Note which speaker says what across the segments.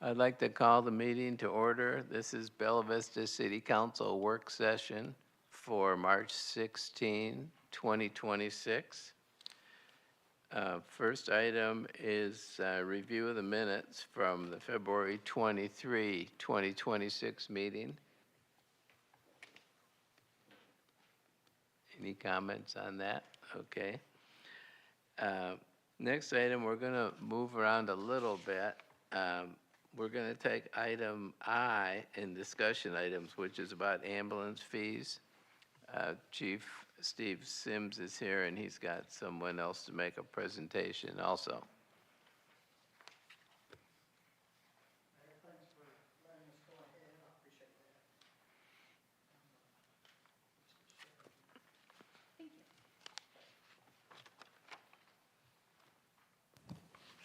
Speaker 1: I'd like to call the meeting to order. This is Bella Vista City Council work session for March 16, 2026. First item is review of the minutes from the February 23, 2026 meeting. Any comments on that? Okay. Next item, we're going to move around a little bit. We're going to take item I in discussion items, which is about ambulance fees. Chief Steve Sims is here, and he's got someone else to make a presentation also.
Speaker 2: Thanks for letting us go ahead. I appreciate that. Thank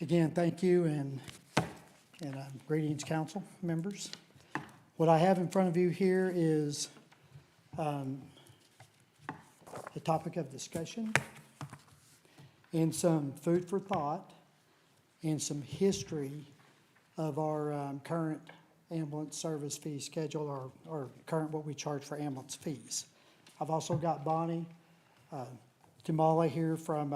Speaker 2: you. Again, thank you, and greetings, council members. What I have in front of you here is the topic of discussion and some food for thought and some history of our current ambulance service fee schedule, or current what we charge for ambulance fees. I've also got Bonnie Kamala here from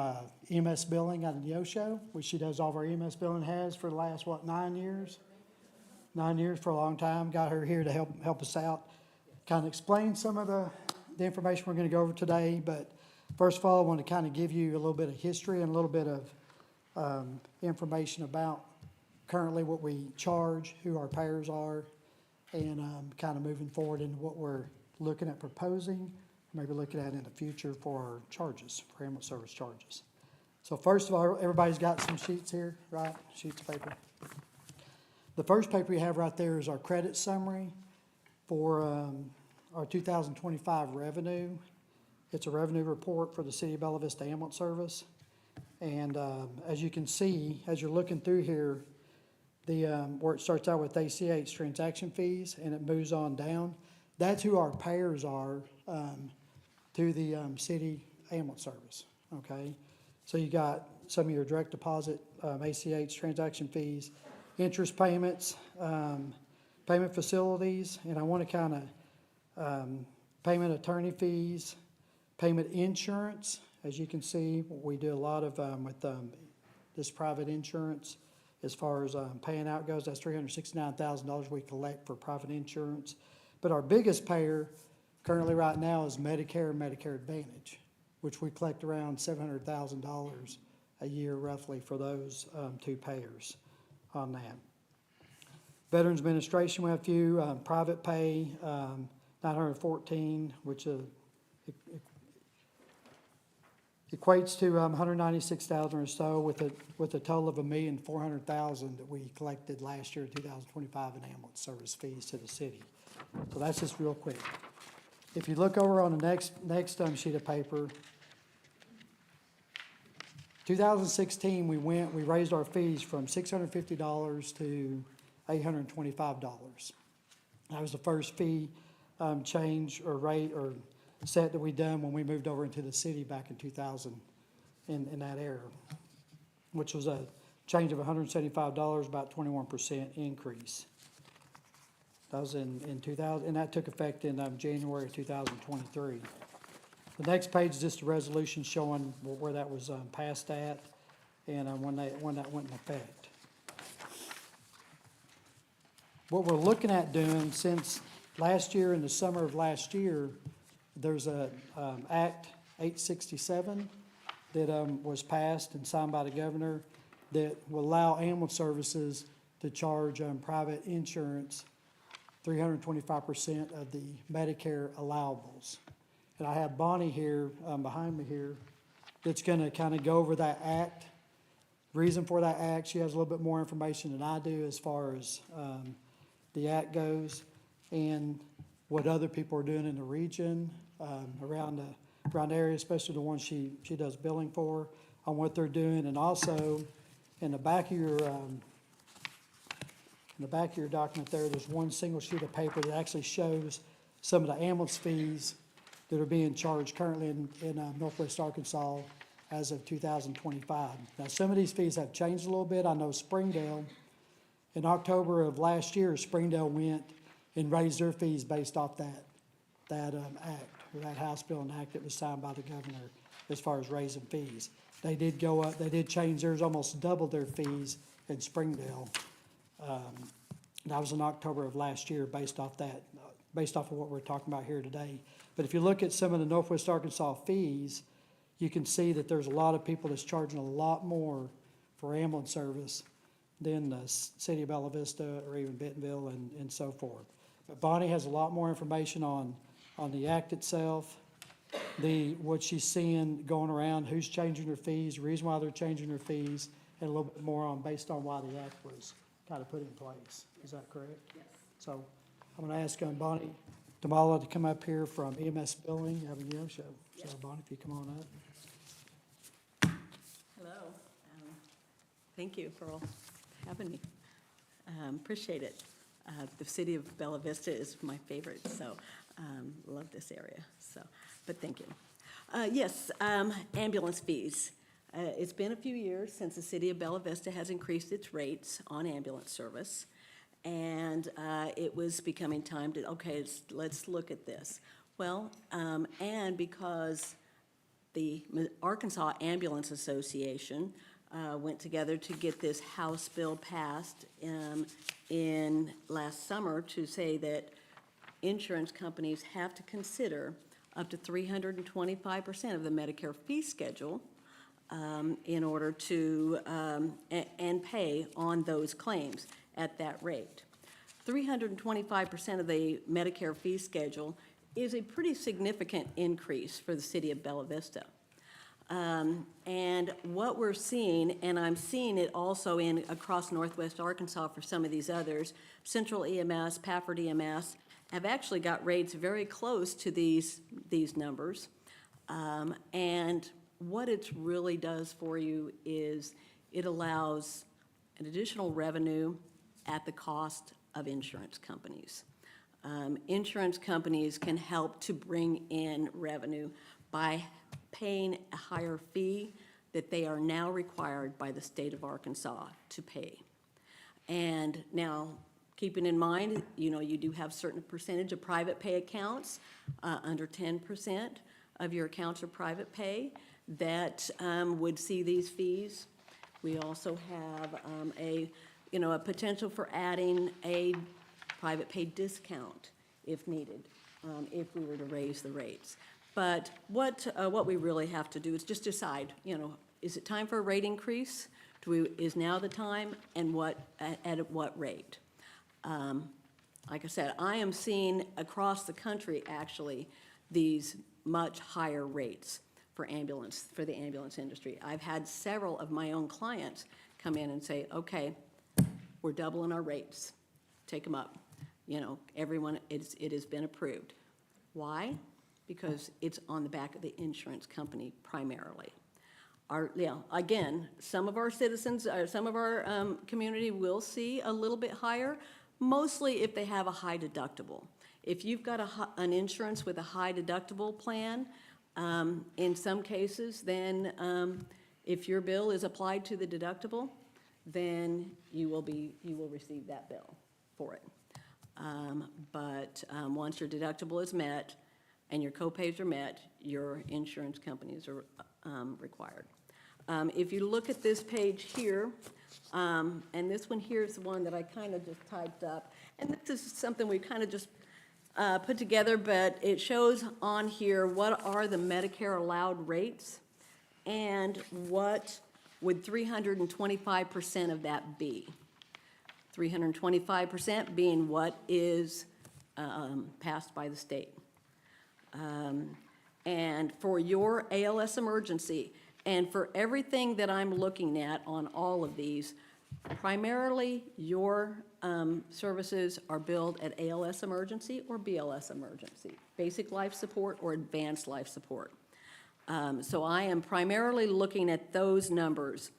Speaker 2: EMS Billing out of Neosho, which she does all of our EMS billing, has for the last, 9 years? 9 years, for a long time. Got her here to help us out, kind of explain some of the information we're going to go over today. But first of all, I want to kind of give you a little bit of history and a little bit of information about currently what we charge, who our payers are, and kind of moving forward into what we're looking at proposing, maybe looking at in the future for our charges, for ambulance service charges. So first of all, everybody's got some sheets here, right? Sheets of paper. The first paper you have right there is our credit summary for our 2025 revenue. It's a revenue report for the City of Bella Vista Ambulance Service. And as you can see, as you're looking through here, where it starts out with ACH transaction fees and it moves on down, that's who our payers are through the city ambulance service, okay? So you got some of your direct deposit ACH transaction fees, interest payments, payment facilities, and I want to kind of payment attorney fees, payment insurance. As you can see, we do a lot of with this private insurance. As far as paying out goes, that's $369,000 we collect for private insurance. But our biggest payer currently right now is Medicare and Medicare Advantage, which we collect around $700,000 a year roughly for those two payers on that. Veterans Administration, we have a few. Private pay, 914, which equates to 196,000 or so, with a total of $1,400,000 that we collected last year, 2025, in ambulance service fees to the city. So that's just real quick. If you look over on the next sheet of paper, 2016 we raised our fees from $650 to $825. That was the first fee change or rate or set that we done when we moved over into the city back in 2000 in that era, which was a change of $175, about 21% increase. That was in 2000, and that took effect in January of 2023. The next page is just a resolution showing where that was passed at and when that went in effect. What we're looking at doing since last year, in the summer of last year, there's a Act 867 that was passed and signed by the governor that will allow ambulance services to charge private insurance 325% of the Medicare allowables. And I have Bonnie here behind me here that's going to kind of go over that act, reason for that act. She has a little bit more information than I do as far as the act goes and what other people are doing in the region, around the area, especially the ones she does billing for, on what they're doing. And also in the back of your document there's one single sheet of paper that actually shows some of the ambulance fees that are being charged currently in Northwest Arkansas as of 2025. Now, some of these fees have changed a little bit. I know Springdale In October of last year, Springdale went and raised their fees based off that act, or that House bill and act that was signed by the governor as far as raising fees. They did go up, they did change theirs, almost doubled their fees in Springdale. That was in October of last year based off that, based off of what we're talking about here today. But if you look at some of the Northwest Arkansas fees, you can see that there's a lot of people that's charging a lot more for ambulance service than the city of Bella Vista or even Bentonville and so forth. But Bonnie has a lot more information on the act itself, what she's seeing going around, who's changing their fees, the reason why they're changing their fees, and a little bit more based on why the act was kind of put in place. Is that correct?
Speaker 3: Yes.
Speaker 2: So I'm going to ask Bonnie Damala to come up here from EMS Billing, have a show. So Bonnie, if you come on up.
Speaker 3: Hello. Thank you for having me. Appreciate it. The city of Bella Vista is my favorite, so love this area. So, but thank you. Yes, ambulance fees. It's been a few years since the city of Bella Vista has increased its rates on ambulance service, and it was becoming time to, okay, let's look at this. Well, and because the Arkansas Ambulance Association went together to get this House bill passed in last summer to say that insurance companies have to consider up to 325% of the Medicare fee schedule in order to, and pay on those claims at that rate. 325% of the Medicare fee schedule is a pretty significant increase for the city of Bella Vista. And what we're seeing, and I'm seeing it also across Northwest Arkansas for some of these others, Central EMS, Pafford EMS, have actually got rates very close to these numbers. And what it really does for you is it allows an additional revenue at the cost of insurance companies. Insurance companies can help to bring in revenue by paying a higher fee that they are now required by the state of Arkansas to pay. And now, keeping in mind, you do have certain percentage of private pay accounts, under 10% of your accounts are private pay, that would see these fees. We also have a potential for adding a private pay discount if needed, if we were to raise the rates. But what we really have to do is just decide, is it time for a rate increase? Is now the time, and at what rate? Like I said, I am seeing across the country, actually, these much higher rates for the ambulance industry. I've had several of my own clients come in and say, okay, we're doubling our rates, take them up. Everyone, it has been approved. Why? Because it's on the back of the insurance company primarily. Again, some of our citizens, or some of our community will see a little bit higher, mostly if they have a high deductible. If you've got an insurance with a high deductible plan, in some cases, then if your bill is applied to the deductible, then you will receive that bill for it. But once your deductible is met and your co-pays are met, your insurance companies are required. If you look at this page here, and this one here is the one that I kind of just typed up, and this is something we kind of just put together, but it shows on here what are the Medicare allowed rates and what would 325% of that be. 325% being what is passed by the state. And for your ALS emergency, and for everything that I'm looking at on all of these, primarily your services are billed at ALS emergency or BLS emergency, basic life support or advanced life support. So I am primarily looking at those numbers.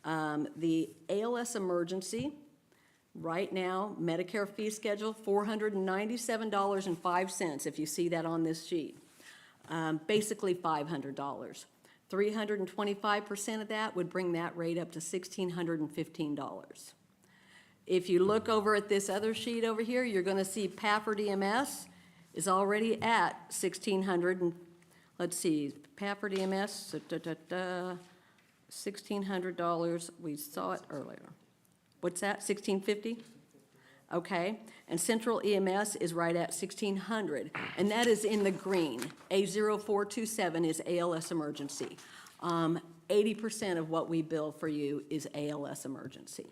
Speaker 3: The ALS emergency, right now, Medicare fee schedule, $497.05, if you see that on this sheet. Basically $500. 325% of that would bring that rate up to $1,615. If you look over at this other sheet over here, you're gonna see Pafford EMS is already at 1,600, and, let's see, Pafford EMS, $1,600, we saw it earlier. What's that, 1,650? Okay, and Central EMS is right at 1,600, and that is in the green. A0427 is ALS emergency. 80% of what we bill for you is ALS emergency.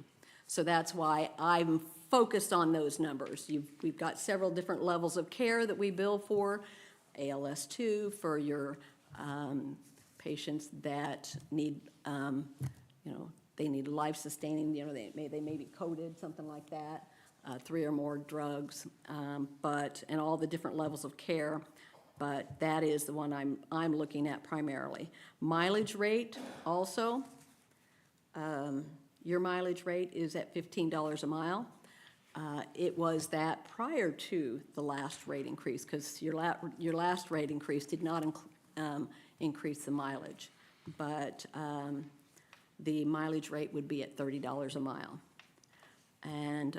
Speaker 3: So that's why I'm focused on those numbers. We've got several different levels of care that we bill for. ALS2 for your patients that need, they need life-sustaining, they may be coded, something like that. 3 or more drugs, and all the different levels of care, but that is the one I'm looking at primarily. Mileage rate also, your mileage rate is at $15 a mile. It was that prior to the last rate increase, because your last rate increase did not increase the mileage, but the mileage rate would be at $30 a mile. And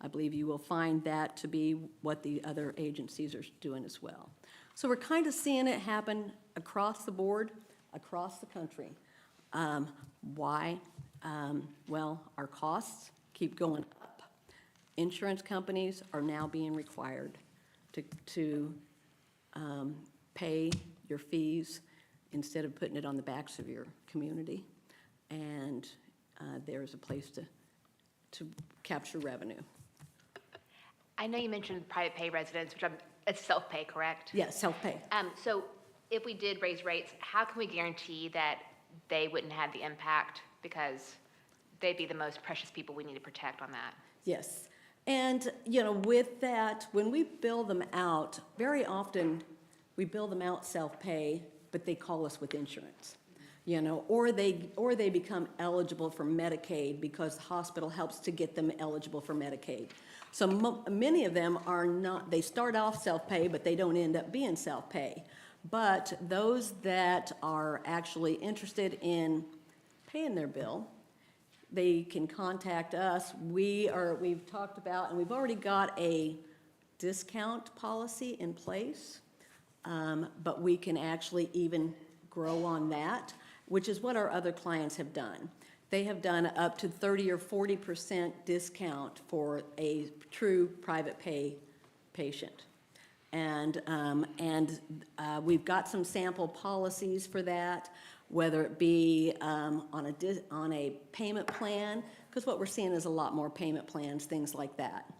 Speaker 3: I believe you will find that to be what the other agencies are doing as well. So we're kind of seeing it happen across the board, across the country. Why? Well, our costs keep going up. Insurance companies are now being required to pay your fees instead of putting it on the backs of your community. And there's a place to capture revenue.
Speaker 4: I know you mentioned private pay residents, it's self-pay, correct?
Speaker 3: Yes, self-pay.
Speaker 4: So if we did raise rates, how can we guarantee that they wouldn't have the impact? Because they'd be the most precious people we need to protect on that.
Speaker 3: Yes. And, with that, when we bill them out, very often we bill them out self-pay, but they call us with insurance. Or they become eligible for Medicaid because the hospital helps to get them eligible for Medicaid. So many of them are not, they start off self-pay, but they don't end up being self-pay. But those that are actually interested in paying their bill, they can contact us. We've talked about, and we've already got a discount policy in place, but we can actually even grow on that, which is what our other clients have done. They have done up to 30 or 40% discount for a true private pay patient. And we've got some sample policies for that, whether it be on a payment plan, because what we're seeing is a lot more payment plans, things like that,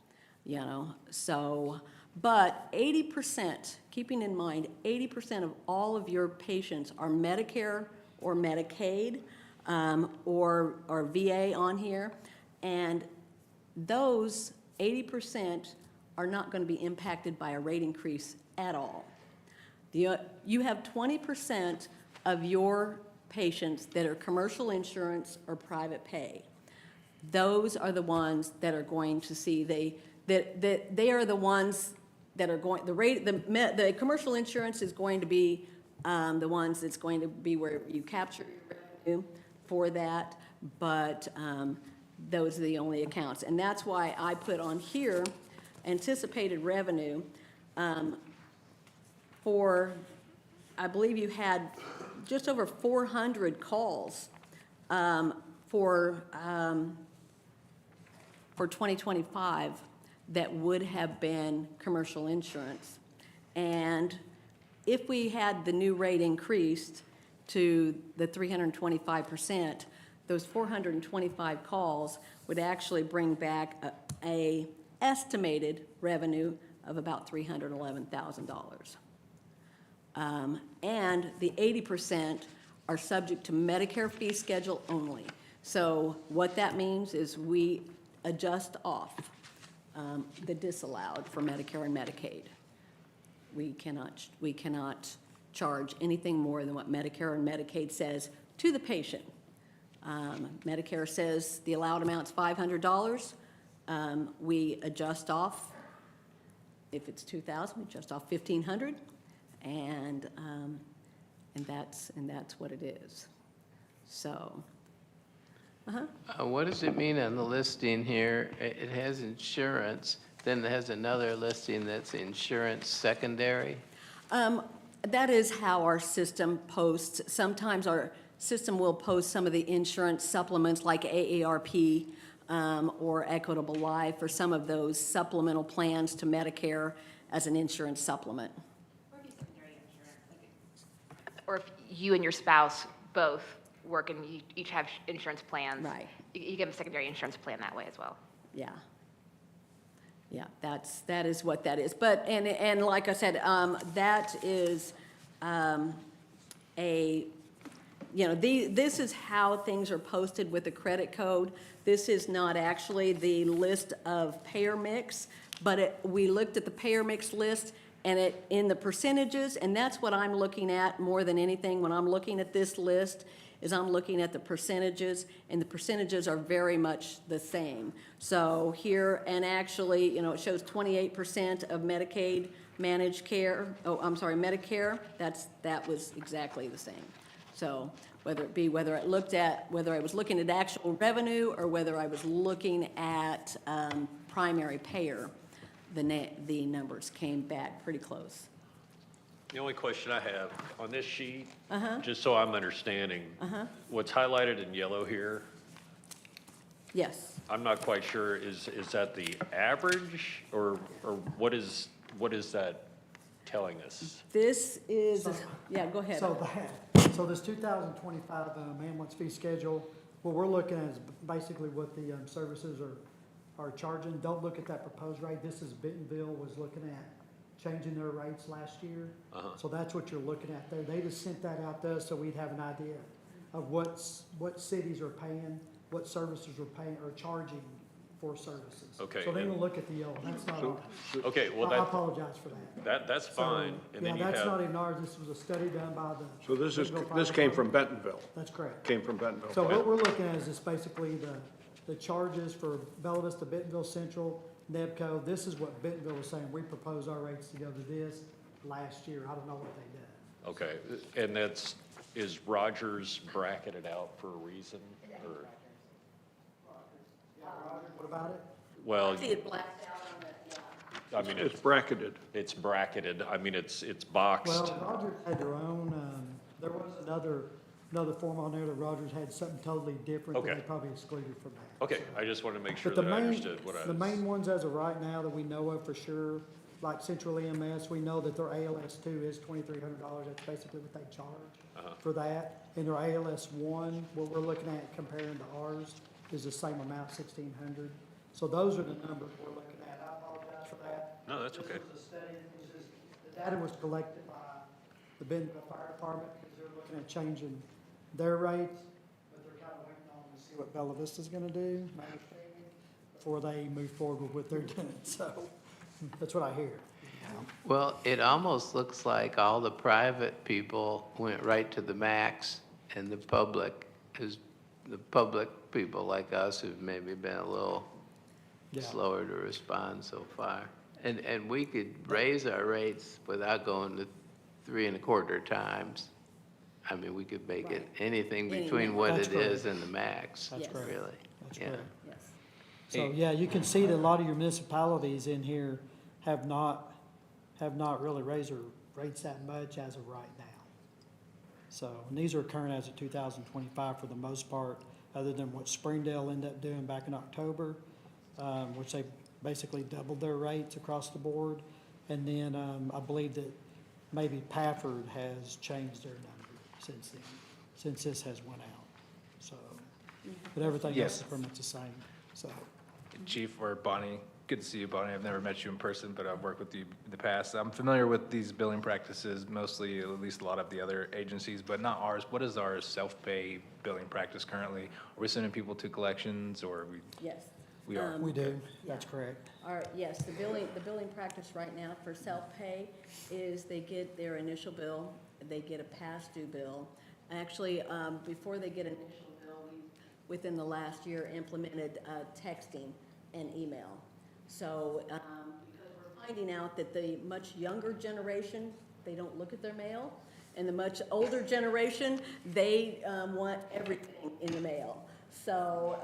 Speaker 3: So, but 80%, keeping in mind, 80% of all of your patients are Medicare or Medicaid, or VA on here, and those 80% are not going to be impacted by a rate increase at all. You have 20% of your patients that are commercial insurance or private pay. Those are the ones that are going to see they are the ones that are going, the commercial insurance is going to be the ones that's going to be where you capture your revenue for that, but those are the only accounts. And that's why I put on here anticipated revenue for, I believe you had just over 400 calls for 2025 that would have been commercial insurance. And if we had the new rate increased to the 325%, those 425 calls would actually bring back a estimated revenue of about $311,000. And the 80% are subject to Medicare fee schedule only. So what that means is we adjust off the disallowed for Medicare and Medicaid. We cannot charge anything more than what Medicare and Medicaid says to the patient. Medicare says the allowed amount's $500. We adjust off, if it's $2,000, we adjust off $1,500, and that's what it is. So,
Speaker 1: What does it mean on the listing here? It has insurance, then it has another listing that's insurance secondary?
Speaker 3: That is how our system posts. Sometimes our system will post some of the insurance supplements like AARP or Equitable Life or some of those supplemental plans to Medicare as an insurance supplement.
Speaker 4: Or if you and your spouse both work and you each have insurance plans.
Speaker 3: Right.
Speaker 4: You get a secondary insurance plan that way as well.
Speaker 3: Yeah. Yeah, that is what that is. But, and like I said, that is this is how things are posted with the credit code. This is not actually the list of payer mix, but we looked at the payer mix list and in the percentages, and that's what I'm looking at more than anything when I'm looking at this list, is I'm looking at the percentages, and the percentages are very much the same. So here, and actually, it shows 28% of Medicaid managed care, Medicare, that was exactly the same. So whether I was looking at actual revenue or whether I was looking at primary payer, the numbers came back pretty close.
Speaker 5: The only question I have, on this sheet, just so I'm understanding, what's highlighted in yellow here,
Speaker 3: Yes.
Speaker 5: I'm not quite sure, is that the average, or what is that telling us?
Speaker 3: This is, yeah, go ahead.
Speaker 2: So this 2025 ambulance fee schedule, what we're looking at is basically what the services are charging. Don't look at that proposed rate. This is Bentonville was looking at changing their rates last year. So that's what you're looking at there. They just sent that out to us so we'd have an idea of what cities are paying, what services are paying or charging for services.
Speaker 5: Okay,
Speaker 2: So then
Speaker 5: and-
Speaker 2: we'll look at the yellow. That's not ours.
Speaker 5: Okay, well,
Speaker 2: I apologize for that.
Speaker 5: that's fine, and then you
Speaker 2: Yeah, that's not
Speaker 5: have,
Speaker 2: even ours. This was a study done by the.
Speaker 6: So this
Speaker 2: Bentonville Fire
Speaker 6: came from
Speaker 2: Department.
Speaker 6: Bentonville,
Speaker 2: That's correct.
Speaker 6: came from Bentonville.
Speaker 2: So what we're looking at is just basically the charges for Bella Vista, Bentonville Central, NEBCO. This is what Bentonville was saying. We proposed our rates to go to this last year. I don't know what they did.
Speaker 5: okay, and is Rogers bracketed out for a reason, or,
Speaker 2: What about it?
Speaker 5: well,
Speaker 3: I see it blacked out on the,
Speaker 5: I mean,
Speaker 6: It's bracketed.
Speaker 5: it's bracketed, I mean, it's boxed.
Speaker 2: Well, Rogers had their own, there was another form on there that Rogers had something totally different that
Speaker 5: Okay.
Speaker 2: they probably excluded from that.
Speaker 5: Okay, I just wanted to make sure
Speaker 2: But the
Speaker 5: that I
Speaker 2: main,
Speaker 5: understood what I was.
Speaker 2: the main ones as of right now that we know of for sure, like Central EMS, we know that their ALS two is $2,300. That's basically what they charge for that. And their ALS one, what we're looking at comparing to ours, is the same amount, $1,600. So those are the numbers we're looking at. I apologize for that.
Speaker 5: No, that's okay.
Speaker 2: This was a study, the data was collected by the Bentonville Fire Department, because they're looking at changing their rates, but they're kind of waiting on to see what Bella Vista's gonna do, my understanding, before they move forward with what they're doing, so, that's what I hear.
Speaker 1: Well, it almost looks like all the private people went right to the max, and the public people like us who've maybe been a little
Speaker 2: Yeah.
Speaker 1: slower to respond so far. And we could raise our rates without going to 3.25 times. I mean, we could make it anything
Speaker 3: Any
Speaker 1: between
Speaker 3: number.
Speaker 1: what
Speaker 2: That's
Speaker 1: it is
Speaker 2: correct.
Speaker 1: and the max,
Speaker 2: That's
Speaker 3: Yes.
Speaker 2: correct.
Speaker 1: really.
Speaker 2: That's
Speaker 1: Yeah.
Speaker 2: correct.
Speaker 3: yes.
Speaker 2: So, yeah, you can see that a lot of your municipalities in here have not really raised their rates that much as of right now. So, and these are current as of 2025 for the most part, other than what Springdale ended up doing back in October, which they basically doubled their rates across the board. And then, I believe that maybe Pafford has changed their number since then, since this has went out. So, but everything else is pretty much the same, so.
Speaker 7: Chief or Bonnie, good to see you, Bonnie. I've never met you in person, but I've worked with you in the past. I'm familiar with these billing practices, mostly, at least a lot of the other agencies, but not ours. What is our self-pay billing practice currently? Are we sending people to collections, or
Speaker 3: Yes.
Speaker 7: we are?
Speaker 2: We do, that's correct.
Speaker 3: Yes, the billing practice right now for self-pay is they get their initial bill, they get a past due bill. Actually, before they get an initial bill, we, within the last year, implemented texting and email. So, because we're finding out that the much younger generation, they don't look at their mail, and the much older generation, they want everything in the mail. So,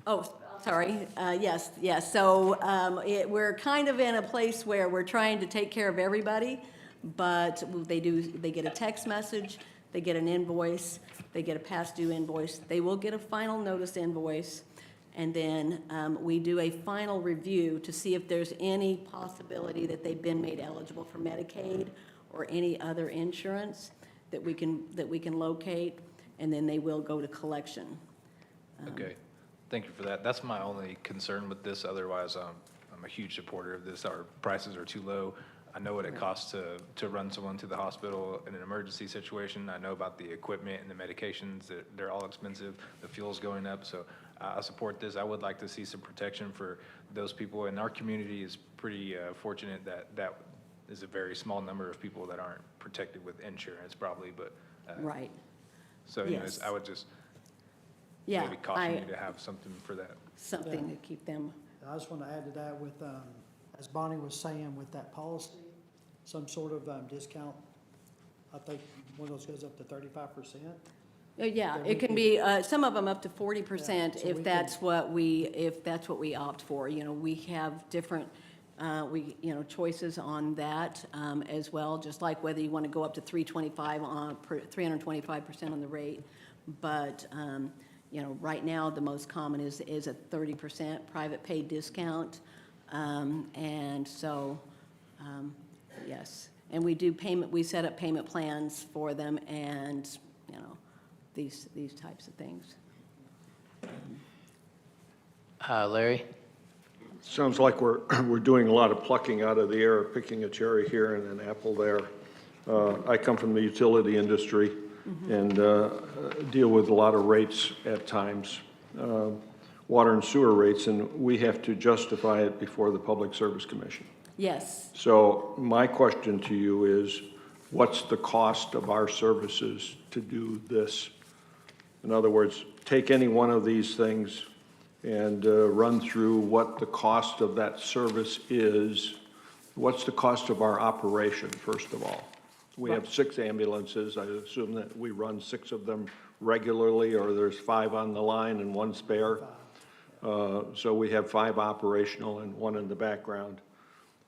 Speaker 3: oh, sorry, yes, yes. So we're kind of in a place where we're trying to take care of everybody, but they get a text message, they get an invoice, they get a past due invoice, they will get a final notice invoice, and then we do a final review to see if there's any possibility that they've been made eligible for Medicaid or any other insurance that we can locate, and then they will go to collection.
Speaker 7: Okay, thank you for that. That's my only concern with this. Otherwise, I'm a huge supporter of this. Our prices are too low. I know what it costs to run someone to the hospital in an emergency situation. I know about the equipment and the medications, that they're all expensive. The fuel's going up, so I support this. I would like to see some protection for those people, and our community is pretty fortunate that is a very small number of people that aren't protected with insurance probably, but.
Speaker 3: Right,
Speaker 7: So anyways,
Speaker 3: Yes.
Speaker 7: I would just
Speaker 3: yeah.
Speaker 7: maybe caution you to have something for that.
Speaker 3: Something to keep them,
Speaker 2: I just want to add to that with, as Bonnie was saying, with that policy, some sort of discount. I think one of those goes up to 35%.
Speaker 3: yeah,
Speaker 2: That we
Speaker 3: it can
Speaker 2: could-
Speaker 3: be, some of them up to 40%
Speaker 2: Yeah, so
Speaker 3: if
Speaker 2: we
Speaker 3: that's what we opt for. You know, we have different, choices on that as well, just like whether you want to go up to 325% on the rate. But, right now, the most common is a 30% private paid discount. And so, yes. And we set up payment plans for them and, these types of things.
Speaker 1: Larry?
Speaker 6: Sounds like we're doing a lot of plucking out of the air, picking a cherry here and an apple there. I come from the utility industry and deal with a lot of rates at times, water and sewer rates, and we have to justify it before the Public Service Commission.
Speaker 3: Yes,
Speaker 6: So my question to you is, what's the cost of our services to do this? In other words, take any one of these things and run through what the cost of that service is. What's the cost of our operation, first of all? We have 6 ambulances. I assume that we run 6 of them regularly, or there's 5 on the line and 1 spare. So we have 5 operational and 1 in the background.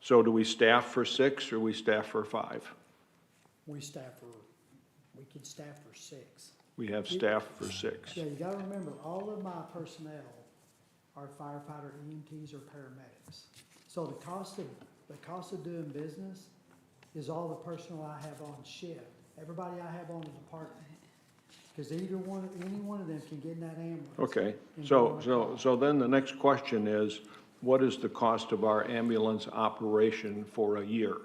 Speaker 6: So do we staff for 6 or we staff for 5?
Speaker 2: We could staff for 6.
Speaker 6: We have staff for 6.
Speaker 2: Yeah, you gotta remember, all of my personnel are firefighter, EMTs, or paramedics. So the cost of doing business is all the personnel I have on shift, everybody I have on the department. Because any one of them can get in that ambulance.
Speaker 6: Okay,
Speaker 2: and go on a call.
Speaker 6: so then the next question is, what is the cost of our ambulance operation for a year?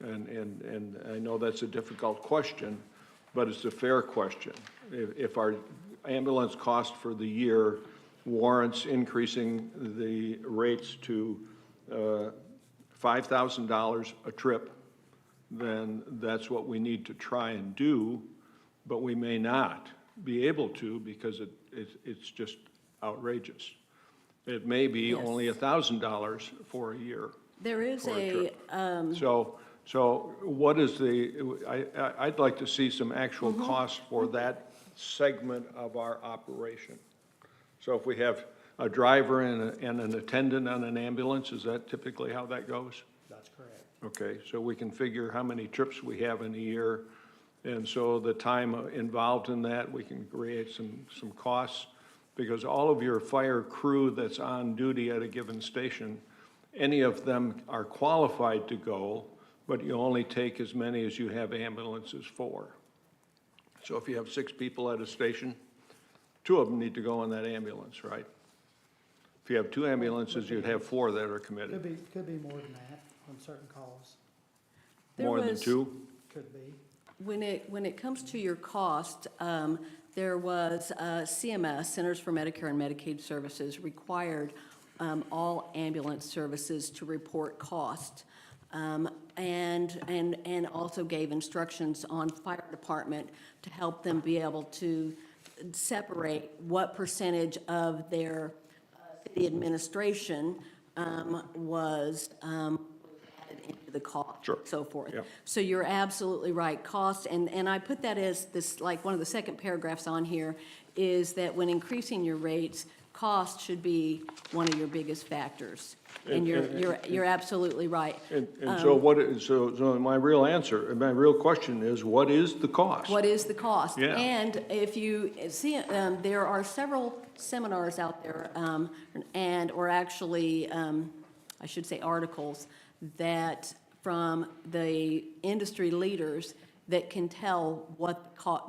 Speaker 6: And I know that's a difficult question, but it's a fair question. If our ambulance cost for the year warrants increasing the rates to $5,000 a trip, then that's what we need to try and do, but we may not be able to because it's just outrageous. It may be
Speaker 3: Yes.
Speaker 6: only $1,000 for a year.
Speaker 3: there is
Speaker 6: For a
Speaker 3: a,
Speaker 6: trip. So what is I'd like to see some actual costs for that segment of our operation. So if we have a driver and an attendant on an ambulance, is that typically how that goes?
Speaker 2: That's correct.
Speaker 6: Okay, so we can figure how many trips we have in a year, and so the time involved in that, we can create some costs, because all of your fire crew that's on duty at a given station, any of them are qualified to go, but you only take as many as you have ambulances for. So if you have 6 people at a station, 2 of them need to go in that ambulance, right? If you have 2 ambulances, you'd have 4 that are committed.
Speaker 2: Could be more than that on certain calls,
Speaker 3: There
Speaker 6: More than
Speaker 3: was-
Speaker 6: 2?
Speaker 2: could be.
Speaker 3: when it comes to your cost, there was CMS, Centers for Medicare and Medicaid Services, required all ambulance services to report cost. And also gave instructions on fire department to help them be able to separate what percentage of their city administration was into the cost,
Speaker 6: Sure.
Speaker 3: so forth.
Speaker 6: Yeah.
Speaker 3: So you're absolutely right, cost, and I put that as this, like, one of the second paragraphs on here, is that when increasing your rates, cost should be one of your biggest factors. And you're absolutely right.
Speaker 6: And so so my real question is, what is the cost?
Speaker 3: What is the cost?
Speaker 6: Yeah.
Speaker 3: And if you see, there are several seminars out there, or actually, I should say articles, that from the industry leaders that can tell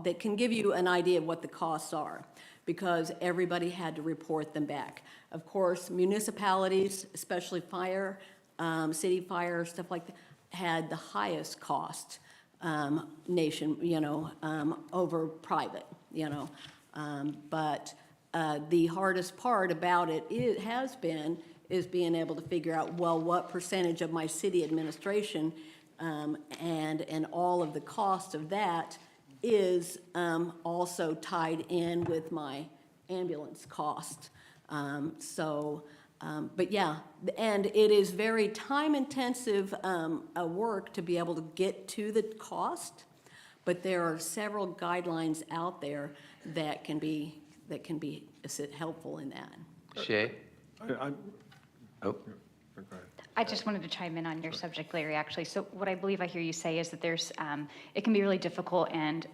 Speaker 3: that can give you an idea of what the costs are, because everybody had to report them back. Of course, municipalities, especially fire, city fire, stuff like that, had the highest cost over private, but the hardest part about it is being able to figure out, well, what percentage of my city administration and all of the cost of that is also tied in with my ambulance cost. But yeah, and it is very time-intensive work to be able to get to the cost, but there are several guidelines out there that can be helpful in that.
Speaker 1: Shay?
Speaker 6: I'm-
Speaker 1: Oh,
Speaker 8: I just wanted to chime in on your subject, Larry, actually. So what I believe I hear you say is that there's, it can be really difficult, and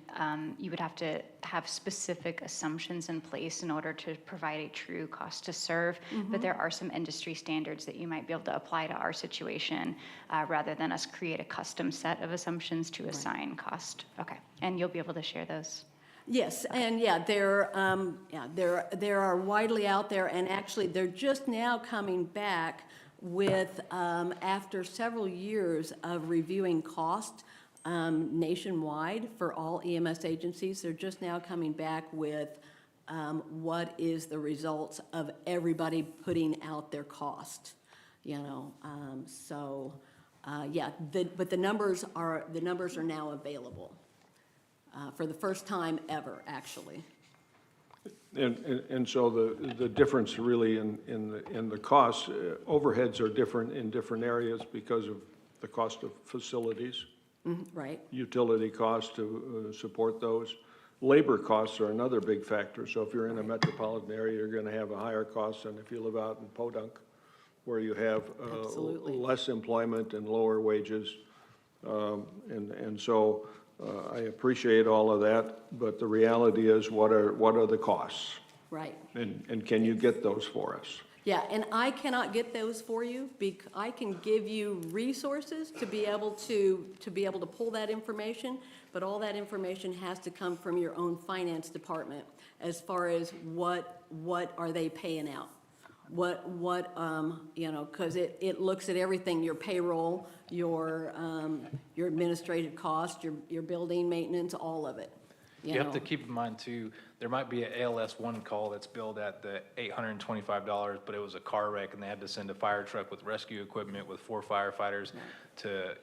Speaker 8: you would have to have specific assumptions in place in order to provide a true cost to serve. But there are some industry standards that you might be able to apply to our situation, rather than us create a custom set of assumptions to assign cost. Okay, and you'll be able to share those.
Speaker 3: Yes, and they're are widely out there, and actually, they're just now coming back with, after several years of reviewing cost nationwide for all EMS agencies, they're just now coming back with what is the results of everybody putting out their cost, but the numbers are now available. For the first time ever, actually.
Speaker 6: And so the difference really in the costs, overheads are different in different areas because of the cost of facilities,
Speaker 3: Right,
Speaker 6: utility costs to support those. Labor costs are another big factor. So if you're in a metropolitan area, you're going to have a higher cost than if you live out in Podunk, where you have
Speaker 3: Absolutely.
Speaker 6: less employment and lower wages. And so I appreciate all of that, but the reality is, what are the costs?
Speaker 3: right.
Speaker 6: And can you get those for us?
Speaker 3: Yeah, and I cannot get those for you, I can give you resources to be able to pull that information, but all that information has to come from your own finance department as far as what are they paying out? Because it looks at everything, your payroll, your administrative cost, your building maintenance, all of it.
Speaker 7: You have to keep in mind too, there might be an ALS 1 call that's billed at the $825, but it was a car wreck and they had to send a fire truck with rescue equipment with 4 firefighters to,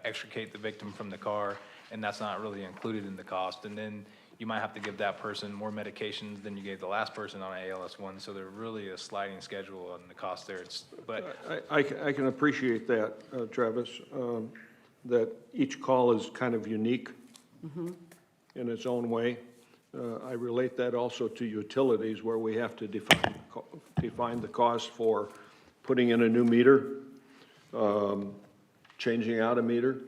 Speaker 7: extricate the victim from the car, and that's not really included in the cost. And then you might have to give that person more medications than you gave the last person on ALS 1, so there's really a sliding schedule on the cost there.
Speaker 6: I can appreciate that, Travis, that each call is kind of unique in its own way. I relate that also to utilities, where we have to define the cost for putting in a new meter, changing out a meter,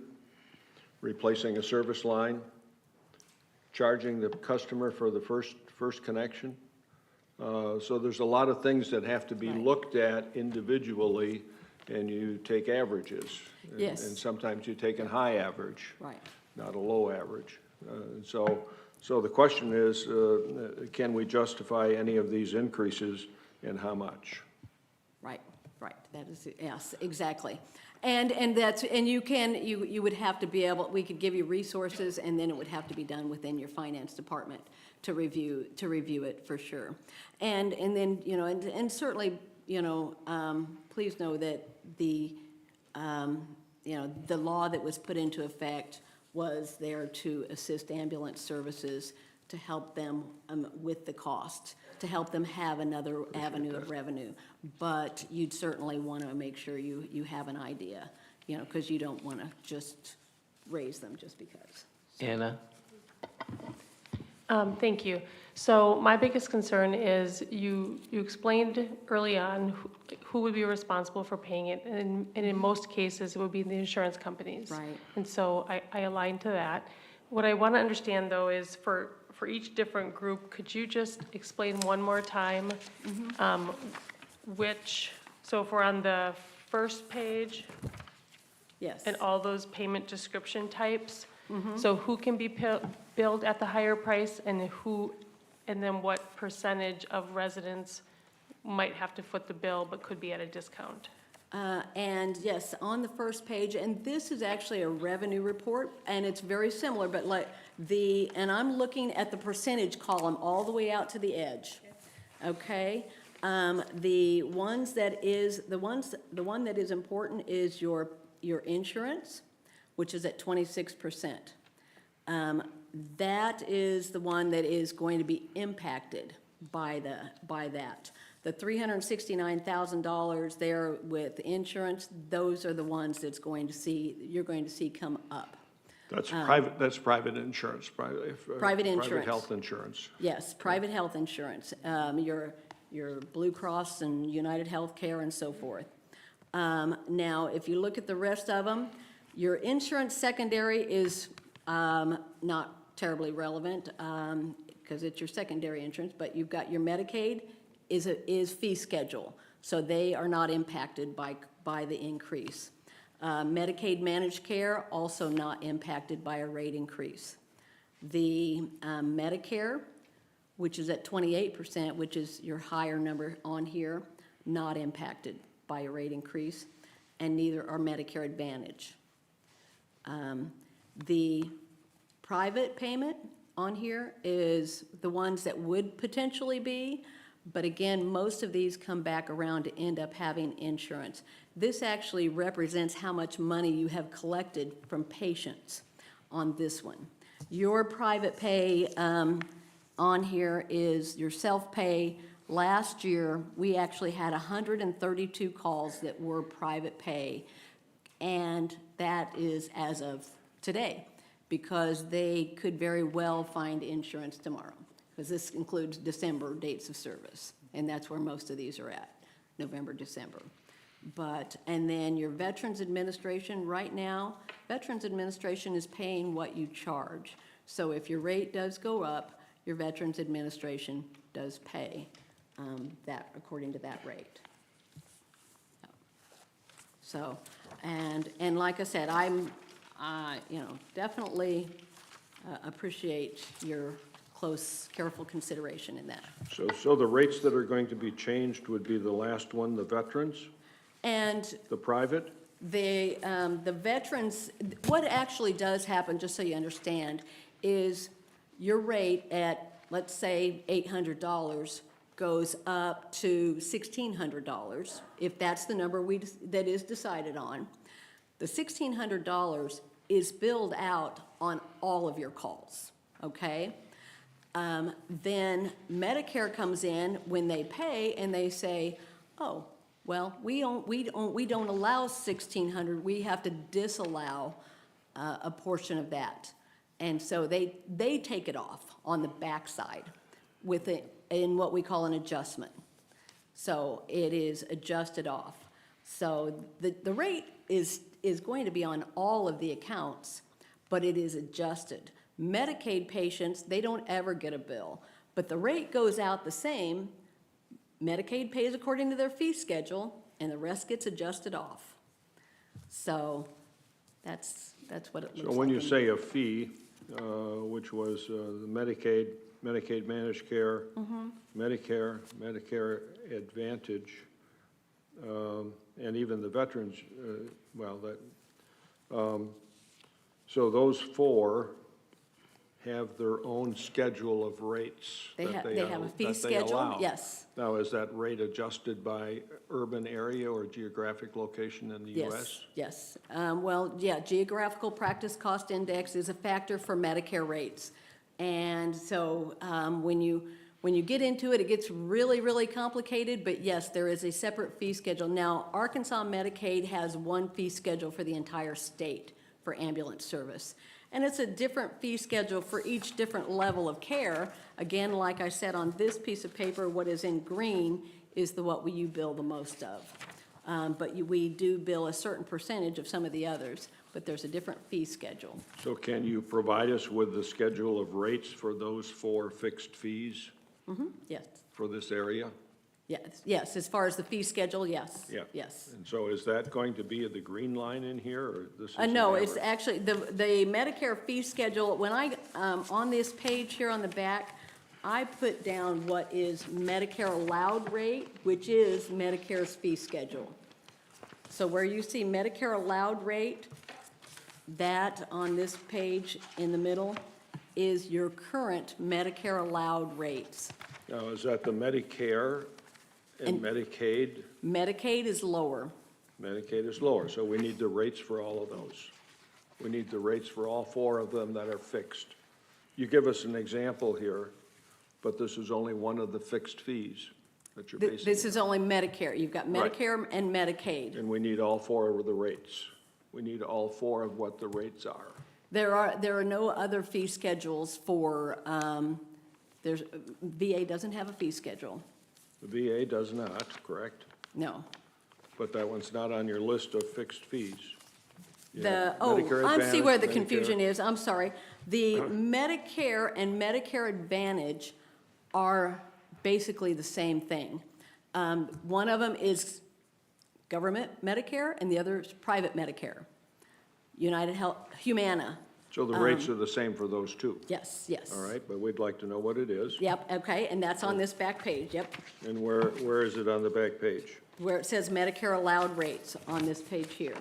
Speaker 6: replacing a service line, charging the customer for the first connection. So there's a lot of things that have to be looked at individually, and you take averages.
Speaker 3: Yes.
Speaker 6: And sometimes you take a high average.
Speaker 3: Right.
Speaker 6: Not a low average. So the question is, can we justify any of these increases, and how much?
Speaker 3: Right, that is, yes, exactly. And you would have to be able, we could give you resources, and then it would have to be done within your finance department to review it for sure. And then, and certainly, please know that the law that was put into effect was there to assist ambulance services, to help them with the cost, to help them have another avenue of revenue. But you'd certainly want to make sure you have an idea, you know, because you don't want to just raise them just because.
Speaker 1: Anna?
Speaker 9: Thank you. So my biggest concern is you explained early on who would be responsible for paying it, and in most cases, it would be the insurance companies.
Speaker 3: Right.
Speaker 9: And so I align to that. What I want to understand, though, is for each different group, could you just explain one more time so if we're on the first page,
Speaker 3: Yes.
Speaker 9: and all those payment description types. So who can be billed at the higher price and then what percentage of residents might have to foot the bill but could be at a discount?
Speaker 3: And yes, on the first page, and this is actually a revenue report, and it's very similar, but and I'm looking at the percentage column all the way out to the edge, okay? The one that is important is your insurance, which is at 26%. That is the one that is going to be impacted by that. The $369,000 there with insurance, those are the ones you're going to see come up.
Speaker 6: That's private insurance,
Speaker 3: Private insurance.
Speaker 6: Private health insurance.
Speaker 3: Yes, private health insurance, your Blue Cross and United Healthcare and so forth. Now, if you look at the rest of them, your insurance secondary is not terribly relevant because it's your secondary insurance, but you've got your Medicaid is fee schedule, so they are not impacted by the increase. Medicaid managed care, also not impacted by a rate increase. The Medicare, which is at 28%, which is your higher number on here, not impacted by a rate increase, and neither are Medicare Advantage. The private payment on here is the ones that would potentially be, but again, most of these come back around to end up having insurance. This actually represents how much money you have collected from patients on this one. Your private pay on here is your self-pay. Last year, we actually had 132 calls that were private pay, and that is as of today, because they could very well find insurance tomorrow, because this includes December dates of service, and that's where most of these are at, November, December. And then your Veterans Administration, right now, Veterans Administration is paying what you charge. So if your rate does go up, your Veterans Administration does pay that according to that rate. So, and like I said, I'm, definitely appreciate your close, careful consideration in that.
Speaker 6: So the rates that are going to be changed would be the last one, the veterans,
Speaker 3: And
Speaker 6: the private?
Speaker 3: the veterans, what actually does happen, just so you understand, is your rate at, let's say, $800 goes up to $1,600, if that's the number that is decided on. The $1,600 is billed out on all of your calls, okay? Then Medicare comes in when they pay and they say, oh, well, we don't allow $1,600, we have to disallow a portion of that. And so they take it off on the backside with it in what we call an adjustment. So it is adjusted off. So the rate is going to be on all of the accounts, but it is adjusted. Medicaid patients, they don't ever get a bill, but the rate goes out the same. Medicaid pays according to their fee schedule, and the rest gets adjusted off. So that's what it looks like.
Speaker 6: So when you say a fee, which was the Medicaid managed care, Medicare Advantage, and even the veterans, so those four have their own schedule of rates
Speaker 3: They
Speaker 6: that
Speaker 3: have
Speaker 6: they
Speaker 3: a fee
Speaker 6: that they
Speaker 3: schedule,
Speaker 6: allow.
Speaker 3: yes.
Speaker 6: Now, is that rate adjusted by urban area or geographic location in the U.S.?
Speaker 3: Yes, well, yeah, geographical practice cost index is a factor for Medicare rates. And so when When you get into it, it gets really, really complicated, but yes, there is a separate fee schedule. Now, Arkansas Medicaid has one fee schedule for the entire state for ambulance service. And it's a different fee schedule for each different level of care. Again, like I said, on this piece of paper, what is in green is what you bill the most of. But we do bill a certain percentage of some of the others, but there's a different fee schedule.
Speaker 6: So can you provide us with the schedule of rates for those 4 fixed fees
Speaker 3: Yes,
Speaker 6: for this area?
Speaker 3: yes, as far as the fee schedule, yes.
Speaker 6: Yeah.
Speaker 3: Yes.
Speaker 6: And so is that going to be the green line in here, or this is?
Speaker 3: No,
Speaker 6: an
Speaker 3: it's
Speaker 6: average?
Speaker 3: actually, the Medicare fee schedule, when on this page here on the back, I put down what is Medicare allowed rate, which is Medicare's fee schedule. So where you see Medicare allowed rate, that on this page in the middle is your current Medicare allowed rates.
Speaker 6: Now, is that the Medicare and Medicaid?
Speaker 3: Medicaid is lower.
Speaker 6: Medicaid is lower, so we need the rates for all of those. We need the rates for all 4 of them that are fixed. You give us an example here, but this is only one of the fixed fees that you're basing
Speaker 3: This
Speaker 6: it
Speaker 3: is only Medicare. You've got
Speaker 6: Right.
Speaker 3: Medicare and Medicaid.
Speaker 6: on. And we need all 4 of the rates. We need all 4 of what the rates are.
Speaker 3: There are no other fee schedules for, VA doesn't have a fee schedule,
Speaker 6: The VA does not, correct?
Speaker 3: no.
Speaker 6: But that one's not on your list of fixed fees. You
Speaker 3: The,
Speaker 6: have
Speaker 3: oh,
Speaker 6: Medicare
Speaker 3: I see where the
Speaker 6: Advantage,
Speaker 3: confusion
Speaker 6: Medicare-
Speaker 3: is, I'm sorry. The Medicare and Medicare Advantage are basically the same thing. One of them is government Medicare and the other is private Medicare. United Health, Humana,
Speaker 6: So the rates are the same for those 2,
Speaker 3: yes, yes.
Speaker 6: all right? But we'd like to know what it is.
Speaker 3: Yep, okay, and that's on this back page, yep,
Speaker 6: And where is it on the back page?
Speaker 3: where it says Medicare allowed rates on this page here.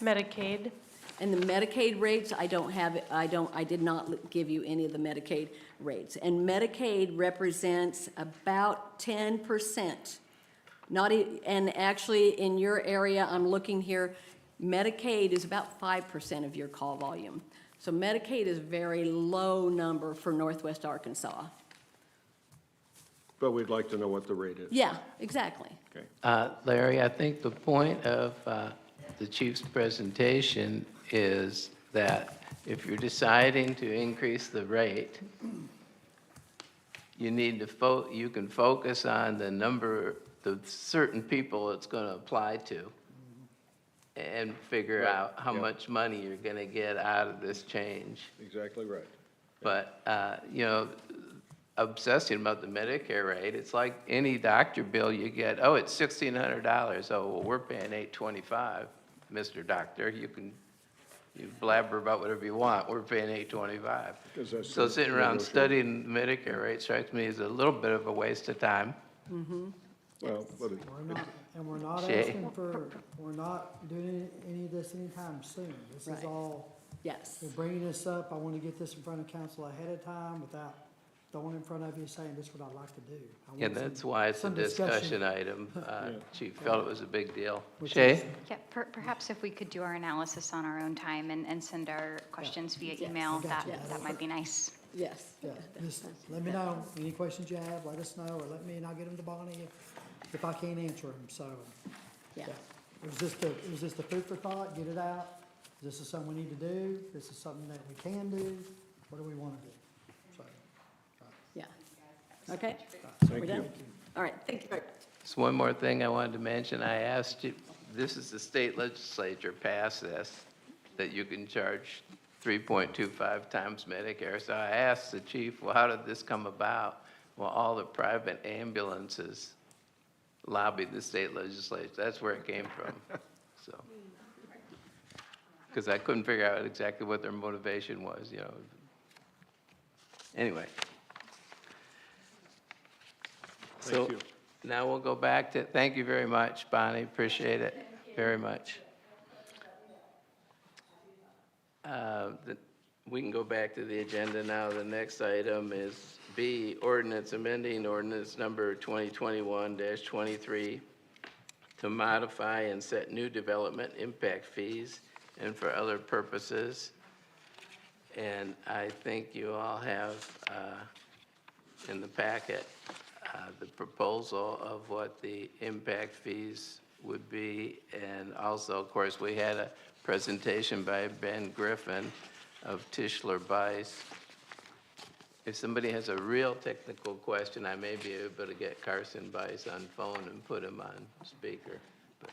Speaker 9: Medicaid,
Speaker 3: And the Medicaid rates, I don't have, I did not give you any of the Medicaid rates. And Medicaid represents about 10%. And actually, in your area, I'm looking here, Medicaid is about 5% of your call volume. So Medicaid is a very low number for Northwest Arkansas.
Speaker 6: But we'd like to know what the rate is.
Speaker 3: Yeah, exactly.
Speaker 6: Okay.
Speaker 1: Larry, I think the point of the chief's presentation is that if you're deciding to increase the rate, you need to you can focus on the certain people it's going to apply to and figure
Speaker 6: Right,
Speaker 1: out how
Speaker 6: yeah.
Speaker 1: much money you're going to get out of this change.
Speaker 6: Exactly right.
Speaker 1: But, obsessing about the Medicare rate, it's like any doctor bill you get, oh, it's $1,600. Oh, well, we're paying $825, Mr. Doctor. You blabber about whatever you want. We're paying $825.
Speaker 6: Because that's
Speaker 1: So
Speaker 6: the
Speaker 1: sitting around
Speaker 6: negotiation.
Speaker 1: studying the Medicare rate strikes me as a little bit of a waste of time.
Speaker 6: Well, but
Speaker 2: We're not
Speaker 1: Shay.
Speaker 2: asking for, we're not doing any of this anytime soon. This is
Speaker 3: Right.
Speaker 2: all,
Speaker 3: Yes.
Speaker 2: we're bringing this up, I want to get this in front of council ahead of time without throwing in front of you saying this is what I'd like to do. I
Speaker 1: Yeah,
Speaker 2: want some-
Speaker 1: that's why it's a
Speaker 2: some
Speaker 1: discussion item. Chief felt it was a big deal.
Speaker 2: Which
Speaker 1: Shay?
Speaker 2: is-
Speaker 8: Yeah, perhaps if we could do our analysis on our own time and send our questions via
Speaker 3: Yes.
Speaker 8: email,
Speaker 2: I got
Speaker 8: that,
Speaker 2: you.
Speaker 8: that might be nice.
Speaker 3: Yes.
Speaker 2: Yeah, just let me know, any questions you have, let us know, or let me, and I'll get them to Bonnie if I can't answer them, so.
Speaker 3: Yeah.
Speaker 2: It was just a food for thought, get it out. This is something we need to do, this is something that we can do, what do we want to do? So,
Speaker 3: Yeah. Okay?
Speaker 6: thank
Speaker 3: We're done?
Speaker 6: you.
Speaker 3: All right, thank you very much.
Speaker 1: Just one more thing I wanted to mention. I asked you, this is the state legislature passed this, that you can charge 3.25 times Medicare. So I asked the chief, well, how did this come about? Well, all the private ambulances lobbied the state legislature. That's where it came from, so. Because I couldn't figure out exactly what their motivation was, Anyway. So
Speaker 6: Thank you.
Speaker 1: now we'll go back to, thank you very much, Bonnie, appreciate it very much. We can go back to the agenda now. The next item is B, ordinance amending ordinance number 2021-23 to modify and set new development impact fees and for other purposes. And I think you all have in the packet, the proposal of what the impact fees would be. And also, of course, we had a presentation by Ben Griffin of Tischler Bice. If somebody has a real technical question, I may be able to get Carson Bice on phone and put him on speaker. But-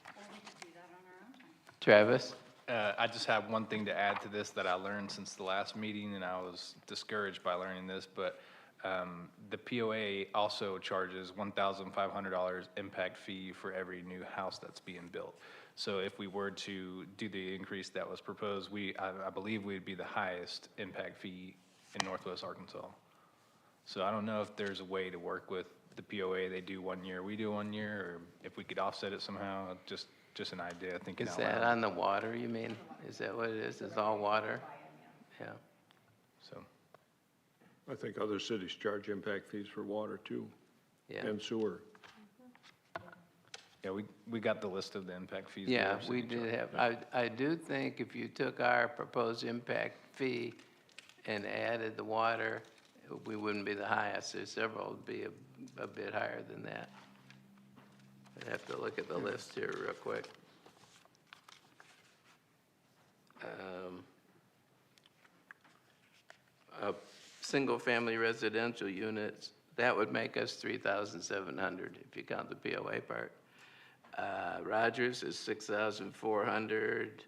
Speaker 1: Travis?
Speaker 7: I just have one thing to add to this that I learned since the last meeting, and I was discouraged by learning this, but the POA also charges $1,500 impact fee for every new house that's being built. So if we were to do the increase that was proposed, I believe we'd be the highest impact fee in Northwest Arkansas. So I don't know if there's a way to work with the POA. They do 1 year, we do 1 year, or if we could offset it somehow, just an idea, thinking
Speaker 1: Is
Speaker 7: out
Speaker 1: that
Speaker 7: loud.
Speaker 1: on the water, you mean? Is that what it is? It's all water? Yeah.
Speaker 7: So,
Speaker 6: I think other cities charge impact fees for water too,
Speaker 1: Yeah.
Speaker 6: and sewer.
Speaker 7: yeah, we got the list of the impact fees.
Speaker 1: Yeah,
Speaker 7: that our
Speaker 1: we
Speaker 7: city
Speaker 1: did
Speaker 7: charges.
Speaker 1: have, I do think if you took our proposed impact fee and added the water, we wouldn't be the highest. There's several would be a bit higher than that. I'd have to look at the list here real quick. Single-family residential units, that would make us 3,700 if you count the POA part. Rogers is 6,400.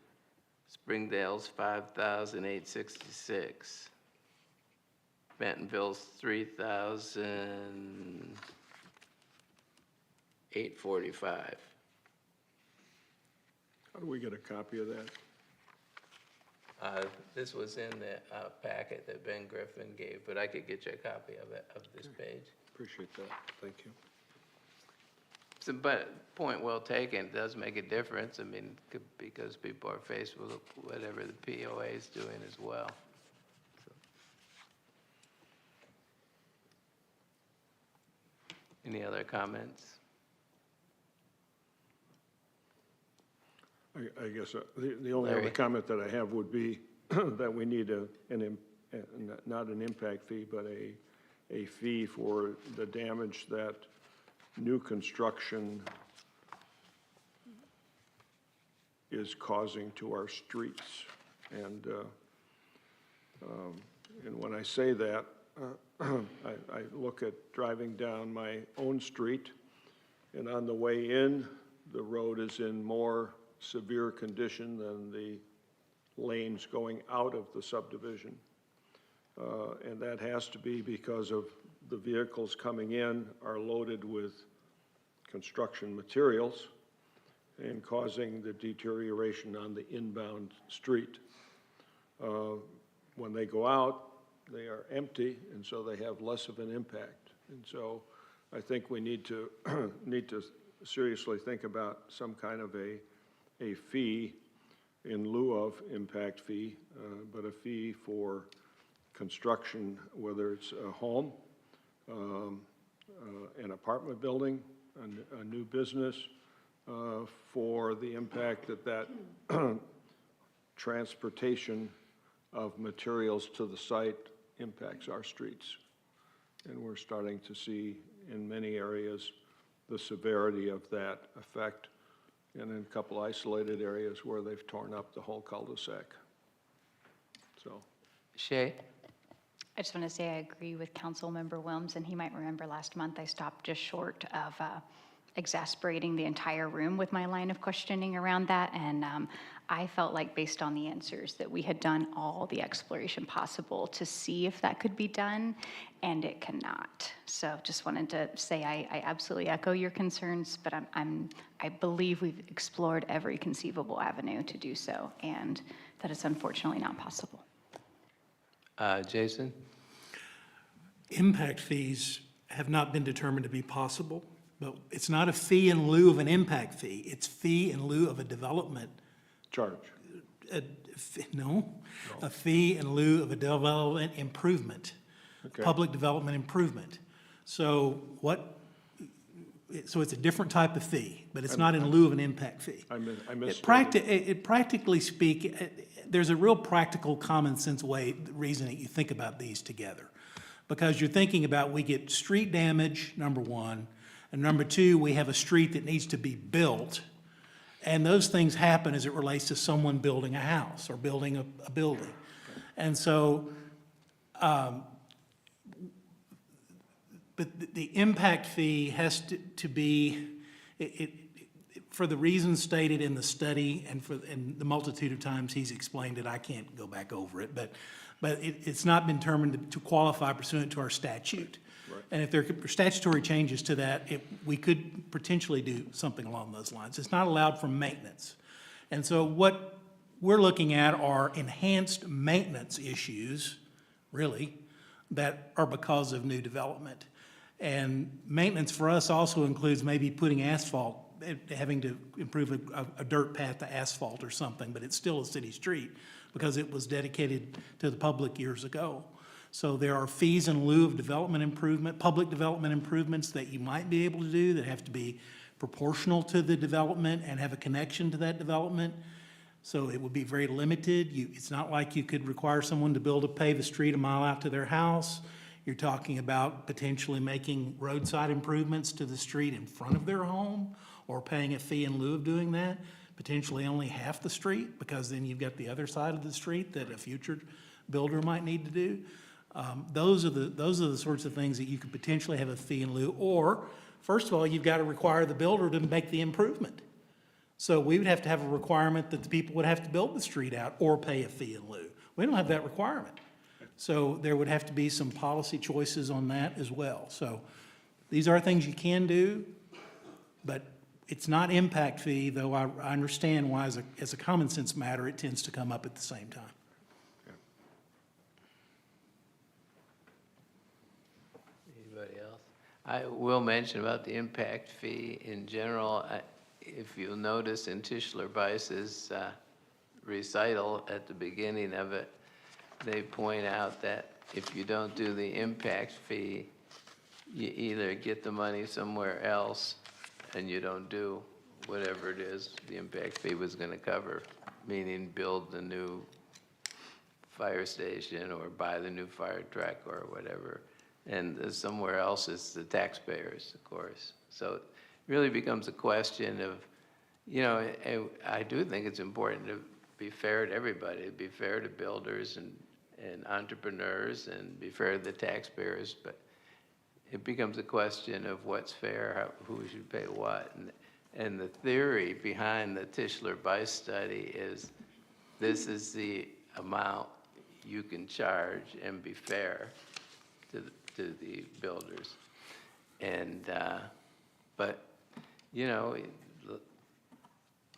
Speaker 1: Springdale's 5,866. Bentonville's 3,845.
Speaker 6: How do we get a copy of that?
Speaker 1: This was in the packet that Ben Griffin gave, but I could get you a copy of it, of this page.
Speaker 6: Appreciate that, thank you.
Speaker 1: So, but point well taken, it does make a difference, I mean, because people are faced with whatever the POA is doing as well. So. Any other comments?
Speaker 6: I guess the only other
Speaker 1: Larry?
Speaker 6: comment that I have would be that we need not an impact fee, but a fee for the damage that new construction is causing to our streets. And when I say that, I look at driving down my own street, and on the way in, the road is in more severe condition than the lanes going out of the subdivision. And that has to be because of the vehicles coming in are loaded with construction materials and causing the deterioration on the inbound street. When they go out, they are empty, and so they have less of an impact. And so I think we need to seriously think about some kind of a fee in lieu of impact fee, but a fee for construction, whether it's a home, an apartment building, a new business, for the impact that transportation of materials to the site impacts our streets. And we're starting to see in many areas the severity of that effect, and in a couple isolated areas where they've torn up the whole cul-de-sac. So,
Speaker 1: Shay?
Speaker 8: I just want to say I agree with Councilmember Wilms, and he might remember last month I stopped just short of exasperating the entire room with my line of questioning around that, and I felt like based on the answers that we had done all the exploration possible to see if that could be done, and it cannot. So just wanted to say I absolutely echo your concerns, but I believe we've explored every conceivable avenue to do so, and that is unfortunately not possible.
Speaker 1: Jason?
Speaker 10: Impact fees have not been determined to be possible, but it's not a fee in lieu of an impact fee. It's fee in lieu of a development.
Speaker 6: charge.
Speaker 10: No, a fee in lieu of a development improvement,
Speaker 6: Okay.
Speaker 10: public development improvement. So so it's a different type of fee, but it's not in lieu of an impact fee.
Speaker 6: I missed.
Speaker 10: It practically speak, there's a real practical, common sense way, reasoning you think about these together. Because you're thinking about, we get street damage, number one, and number two, we have a street that needs to be built. And those things happen as it relates to someone building a house or building a building. And so, but the impact fee has to be, for the reasons stated in the study and the multitude of times he's explained it, I can't go back over it, but it's not been determined to qualify pursuant to our statute.
Speaker 6: Right.
Speaker 10: And if there are statutory changes to that, we could potentially do something along those lines. It's not allowed for maintenance. And so what we're looking at are enhanced maintenance issues, really, that are because of new development. And maintenance for us also includes maybe putting asphalt, having to improve a dirt path to asphalt or something, but it's still a city street because it was dedicated to the public years ago. So there are fees in lieu of development improvement, public development improvements that you might be able to do that have to be proportional to the development and have a connection to that development. So it would be very limited. It's not like you could require someone to pave a street a mile out to their house. You're talking about potentially making roadside improvements to the street in front of their home or paying a fee in lieu of doing that, potentially only half the street, because then you've got the other side of the street that a future builder might need to do. Those are the sorts of things that you could potentially have a fee in lieu, or, first of all, you've got to require the builder to make the improvement. So we would have to have a requirement that the people would have to build the street out or pay a fee in lieu. We don't have that requirement. So there would have to be some policy choices on that as well. So these are things you can do, but it's not impact fee, though I understand why as a common sense matter, it tends to come up at the same time.
Speaker 1: Anybody else? I will mention about the impact fee in general. If you'll notice in Tischler Weiss's recital at the beginning of it, they point out that if you don't do the impact fee, you either get the money somewhere else and you don't do whatever it is the impact fee was going to cover, meaning build the new fire station or buy the new fire truck or whatever. And somewhere else it's the taxpayers, of course. So it really becomes a question of, I do think it's important to be fair to everybody, be fair to builders and entrepreneurs and be fair to the taxpayers, but it becomes a question of what's fair, who should pay what. And the theory behind the Tischler Weiss study is this is the amount you can charge and be fair to the builders. And, but,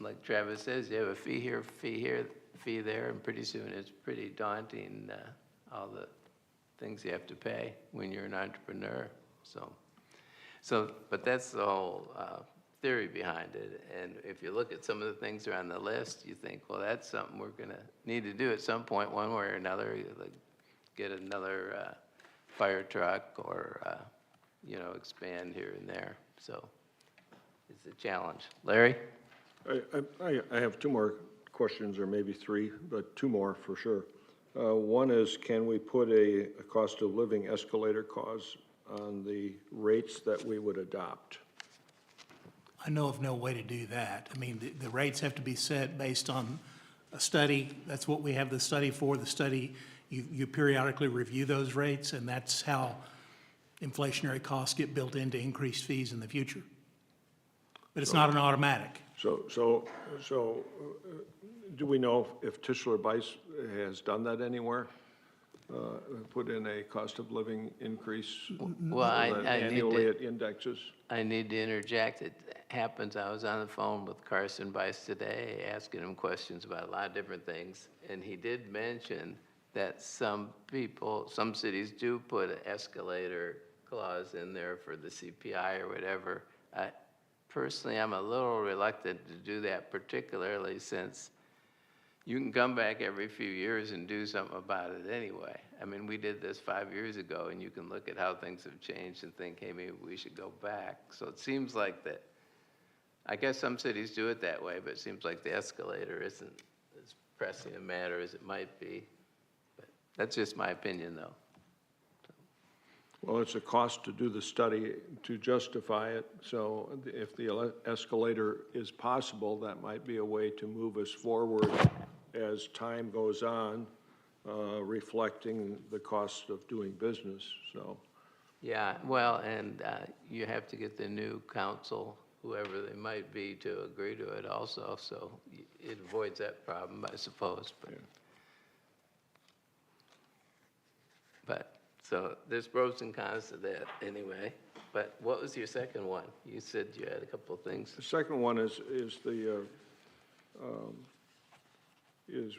Speaker 1: like Travis says, you have a fee here, fee there, and pretty soon it's pretty daunting, all the things you have to pay when you're an entrepreneur. So, but that's the whole theory behind it. And if you look at some of the things that are on the list, you think, well, that's something we're going to need to do at some point, one way or another, like get another fire truck or, expand here and there. So it's a challenge. Larry?
Speaker 6: I have two more questions, or maybe three, but two more for sure. One is, can we put a cost of living escalator clause on the rates that we would adopt?
Speaker 10: I know of no way to do that. I mean, the rates have to be set based on a study. That's what we have the study for. The study, you periodically review those rates, and that's how inflationary costs get built into increased fees in the future. But it's not an automatic.
Speaker 6: So do we know if Tischler Weiss has done that anywhere? Put in a cost of living increase?
Speaker 1: Well,
Speaker 6: Annually it indexes?
Speaker 1: I need to interject. It happens, I was on the phone with Carson Weiss today, asking him questions about a lot of different things. And he did mention that some cities do put an escalator clause in there for the CPI or whatever. Personally, I'm a little reluctant to do that, particularly since you can come back every few years and do something about it anyway. I mean, we did this 5 years ago, and you can look at how things have changed and think, hey, maybe we should go back. So it seems like that, I guess some cities do it that way, but it seems like the escalator isn't as pressing a matter as it might be. But that's just my opinion, though.
Speaker 6: Well, it's a cost to do the study to justify it, so if the escalator is possible, that might be a way to move us forward as time goes on, reflecting the cost of doing business, so.
Speaker 1: Yeah, well, and you have to get the new council, whoever they might be, to agree to it also, so it avoids that problem, I suppose, but. But, so there's pros and cons to that anyway. But what was your second one? You said you had a couple of things.
Speaker 6: The second one is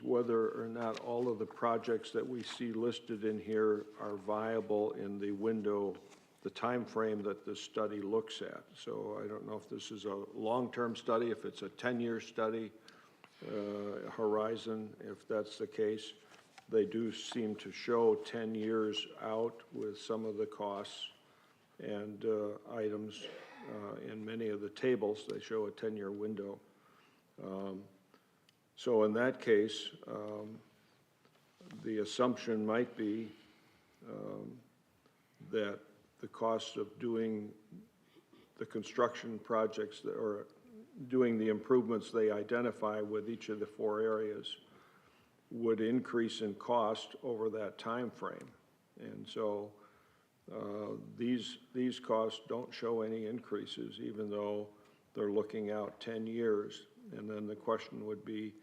Speaker 6: whether or not all of the projects that we see listed in here are viable in the window, the time frame that the study looks at. So I don't know if this is a long-term study, if it's a 10-year study horizon, if that's the case. They do seem to show 10 years out with some of the costs and items. In many of the tables, they show a 10-year window. So in that case, the assumption might be that the cost of doing the construction projects or doing the improvements they identify with each of the 4 areas would increase in cost over that time frame. And so these costs don't show any increases, even though they're looking out 10 years. And then the question would be,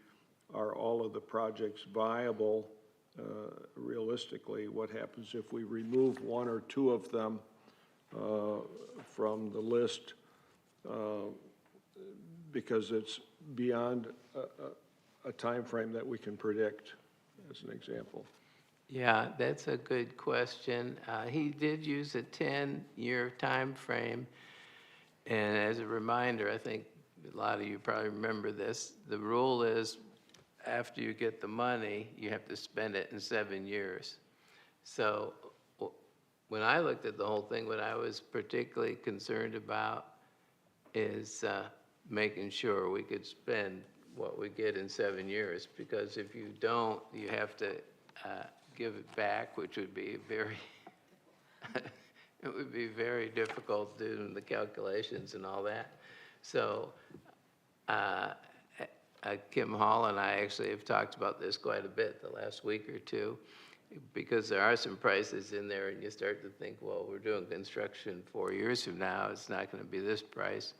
Speaker 6: are all of the projects viable realistically? What happens if we remove 1 or 2 of them from the list because it's beyond a time frame that we can predict, as an example?
Speaker 1: Yeah, that's a good question. He did use a 10-year time frame. And as a reminder, I think a lot of you probably remember this, the rule is after you get the money, you have to spend it in 7 years. So when I looked at the whole thing, what I was particularly concerned about is making sure we could spend what we get in 7 years, because if you don't, you have to give it back, which would be very, it would be very difficult doing the calculations and all that. So Kim Hall and I actually have talked about this quite a bit the last week or two, because there are some prices in there and you start to think, well, we're doing construction 4 years from now, it's not going to be this price.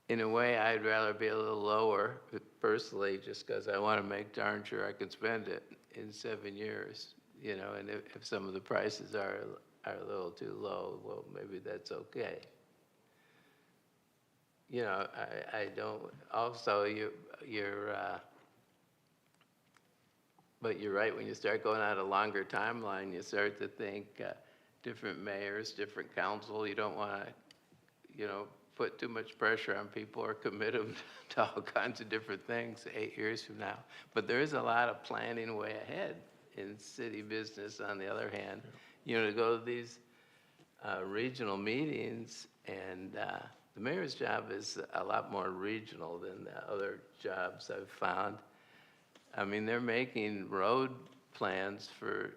Speaker 1: In a way, I'd rather be a little lower personally, just because I want to make darn sure I can spend it in 7 years, you know, and if some of the prices are a little too low, well, maybe that's okay. You know, I don't, also but you're right, when you start going on a longer timeline, you start to think different mayors, different council, you don't want to, you know, put too much pressure on people or commit them to all kinds of different things 8 years from now. But there is a lot of planning way ahead in city business, on the other hand. You know, to go to these regional meetings, and the mayor's job is a lot more regional than the other jobs I've found. I mean, they're making road plans for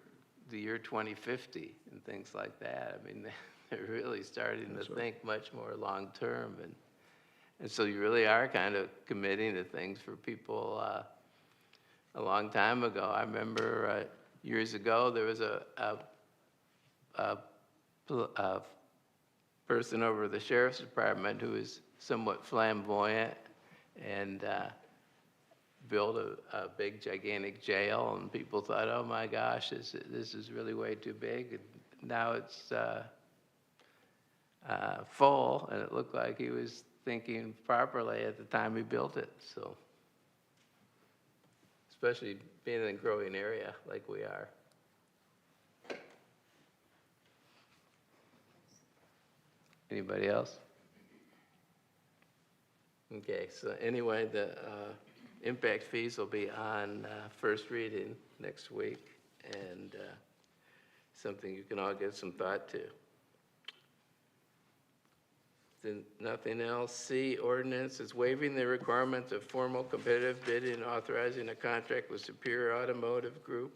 Speaker 1: the year 2050 and things like that. I mean, they're really starting to think much more long-term. And so you really are kind of committing to things for people a long time ago. I remember years ago, there was a person over the sheriff's department who was somewhat flamboyant and built a big, gigantic jail, and people thought, oh my gosh, this is really way too big. And now it's full, and it looked like he was thinking properly at the time he built it. So, especially being in a growing area like we are. Anybody else? Okay, so anyway, the impact fees will be on first reading next week, and something you can all give some thought to. Then nothing else. C, ordinance is waiving the requirement of formal competitive bidding and authorizing a contract with Superior Automotive Group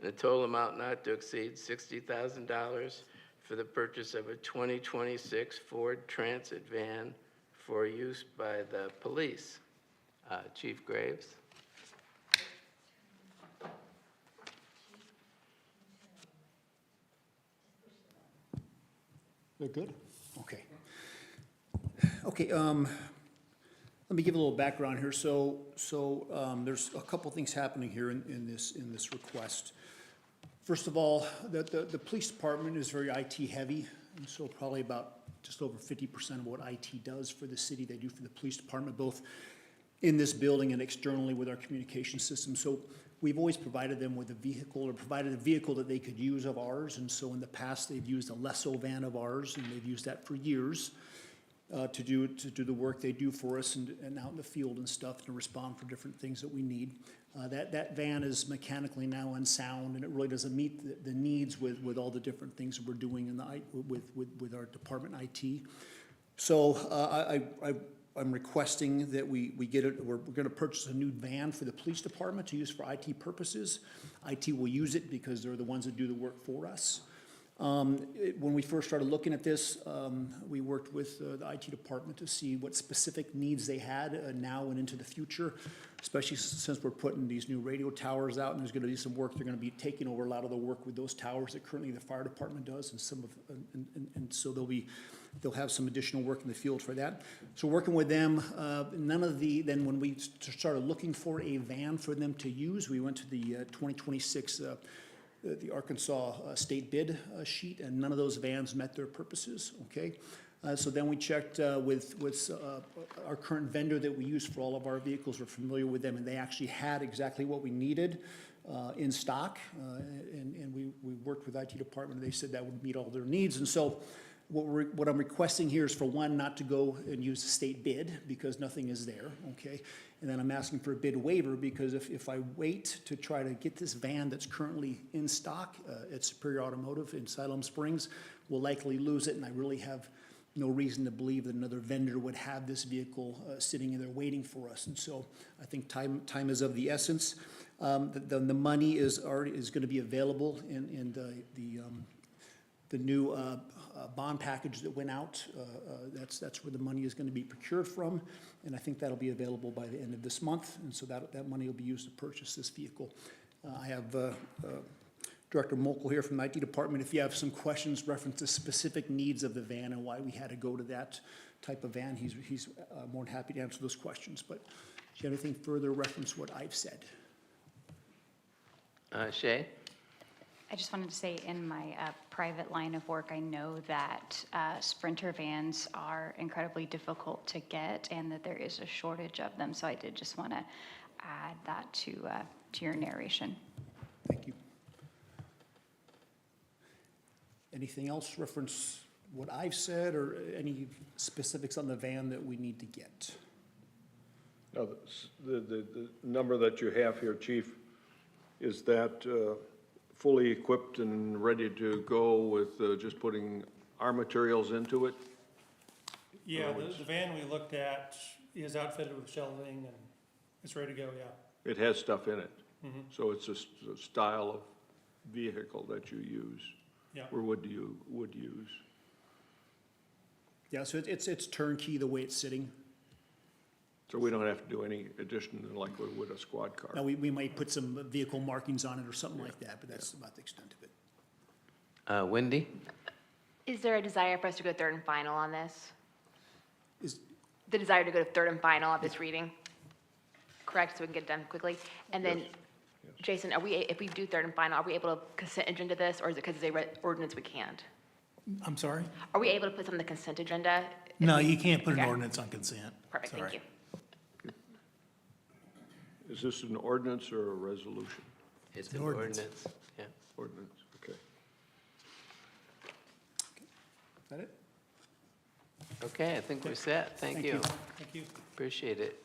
Speaker 1: the total amount not to exceed $60,000 for the purchase of a 2026 Ford Transit van for use by the police. Chief Graves?
Speaker 11: They're good? Okay. Okay, let me give a little background here. There's a couple things happening here in this request. First of all, the police department is very IT heavy, and so probably about just over 50% of what IT does for the city, they do for the police department, both in this building and externally with our communication system. So we've always provided them with a vehicle, or provided a vehicle that they could use of ours, and so in the past, they've used a Lesso van of ours, and they've used that for years to do the work they do for us and out in the field and stuff, to respond for different things that we need. That van is mechanically now unsound, and it really doesn't meet the needs with all the different things that we're doing in with our department IT. So I'm requesting that we get it, we're gonna purchase a new van for the police department to use for IT purposes. IT will use it because they're the ones that do the work for us. When we first started looking at this, we worked with the IT department to see what specific needs they had now and into the future, especially since we're putting these new radio towers out, and there's gonna be some work, they're gonna be taking over a lot of the work with those towers that currently the fire department does, and so they'll have some additional work in the field for that. So working with them, then when we started looking for a van for them to use, we went to the 2026 the Arkansas state bid sheet, and none of those vans met their purposes, okay? So then we checked with our current vendor that we use for all of our vehicles. We're familiar with them, and they actually had exactly what we needed in stock, and we worked with IT department, and they said that would meet all their needs. And so what I'm requesting here is for one, not to go and use the state bid because nothing is there, okay? And then I'm asking for a bid waiver because if I wait to try to get this van that's currently in stock at Superior Automotive in Siloam Springs, we'll likely lose it, and I really have no reason to believe that another vendor would have this vehicle sitting in there waiting for us. And so I think time is of the essence. The money is going to be available in the new bond package that went out. That's where the money is going to be procured from, and I think that'll be available by the end of this month, and so that money will be used to purchase this vehicle. I have Director Mokel here from the IT department. If you have some questions reference to specific needs of the van and why we had to go to that type of van, he's more than happy to answer those questions. But do you have anything further reference what I've said?
Speaker 1: Shay?
Speaker 8: I just wanted to say, in my private line of work, I know that Sprinter vans are incredibly difficult to get and that there is a shortage of them. So I did just want to add that to your narration.
Speaker 11: Thank you. Anything else reference what I've said, or any specifics on the van that we need to get?
Speaker 6: Now, the number that you have here, Chief, is that fully equipped and ready to go with just putting our materials into it?
Speaker 12: Yeah, the van we looked at is outfitted with shelving and it's ready to go, yeah.
Speaker 6: It has stuff in it? Mm-hmm. So it's a style of vehicle that you use?
Speaker 12: Yeah.
Speaker 6: Or would use?
Speaker 11: Yeah, so it's turnkey the way it's sitting.
Speaker 6: So we don't have to do any addition like we would a squad car?
Speaker 11: Now, we might put some vehicle markings on it or something like that, but that's about the extent of it.
Speaker 1: Wendy?
Speaker 4: Is there a desire for us to go third and final on this?
Speaker 11: Is,
Speaker 4: The desire to go to third and final of this reading? Correct, so we can get it done quickly? And then,
Speaker 6: Yes.
Speaker 4: Jason, if we do third and final, are we able to consent agenda this, or is it because it's a ordinance we can't?
Speaker 10: I'm sorry?
Speaker 4: Are we able to put some on the consent agenda?
Speaker 10: No, you can't put an
Speaker 4: Okay.
Speaker 10: ordinance on consent.
Speaker 4: Perfect, thank
Speaker 10: Sorry.
Speaker 4: you.
Speaker 6: Is this an ordinance or a resolution?
Speaker 1: It's
Speaker 10: an
Speaker 1: an
Speaker 10: ordinance.
Speaker 1: ordinance, yeah.
Speaker 6: Ordinance, okay.
Speaker 11: is that it?
Speaker 1: Okay, I think we're set. Thank you.
Speaker 12: Thank you.
Speaker 1: Appreciate it.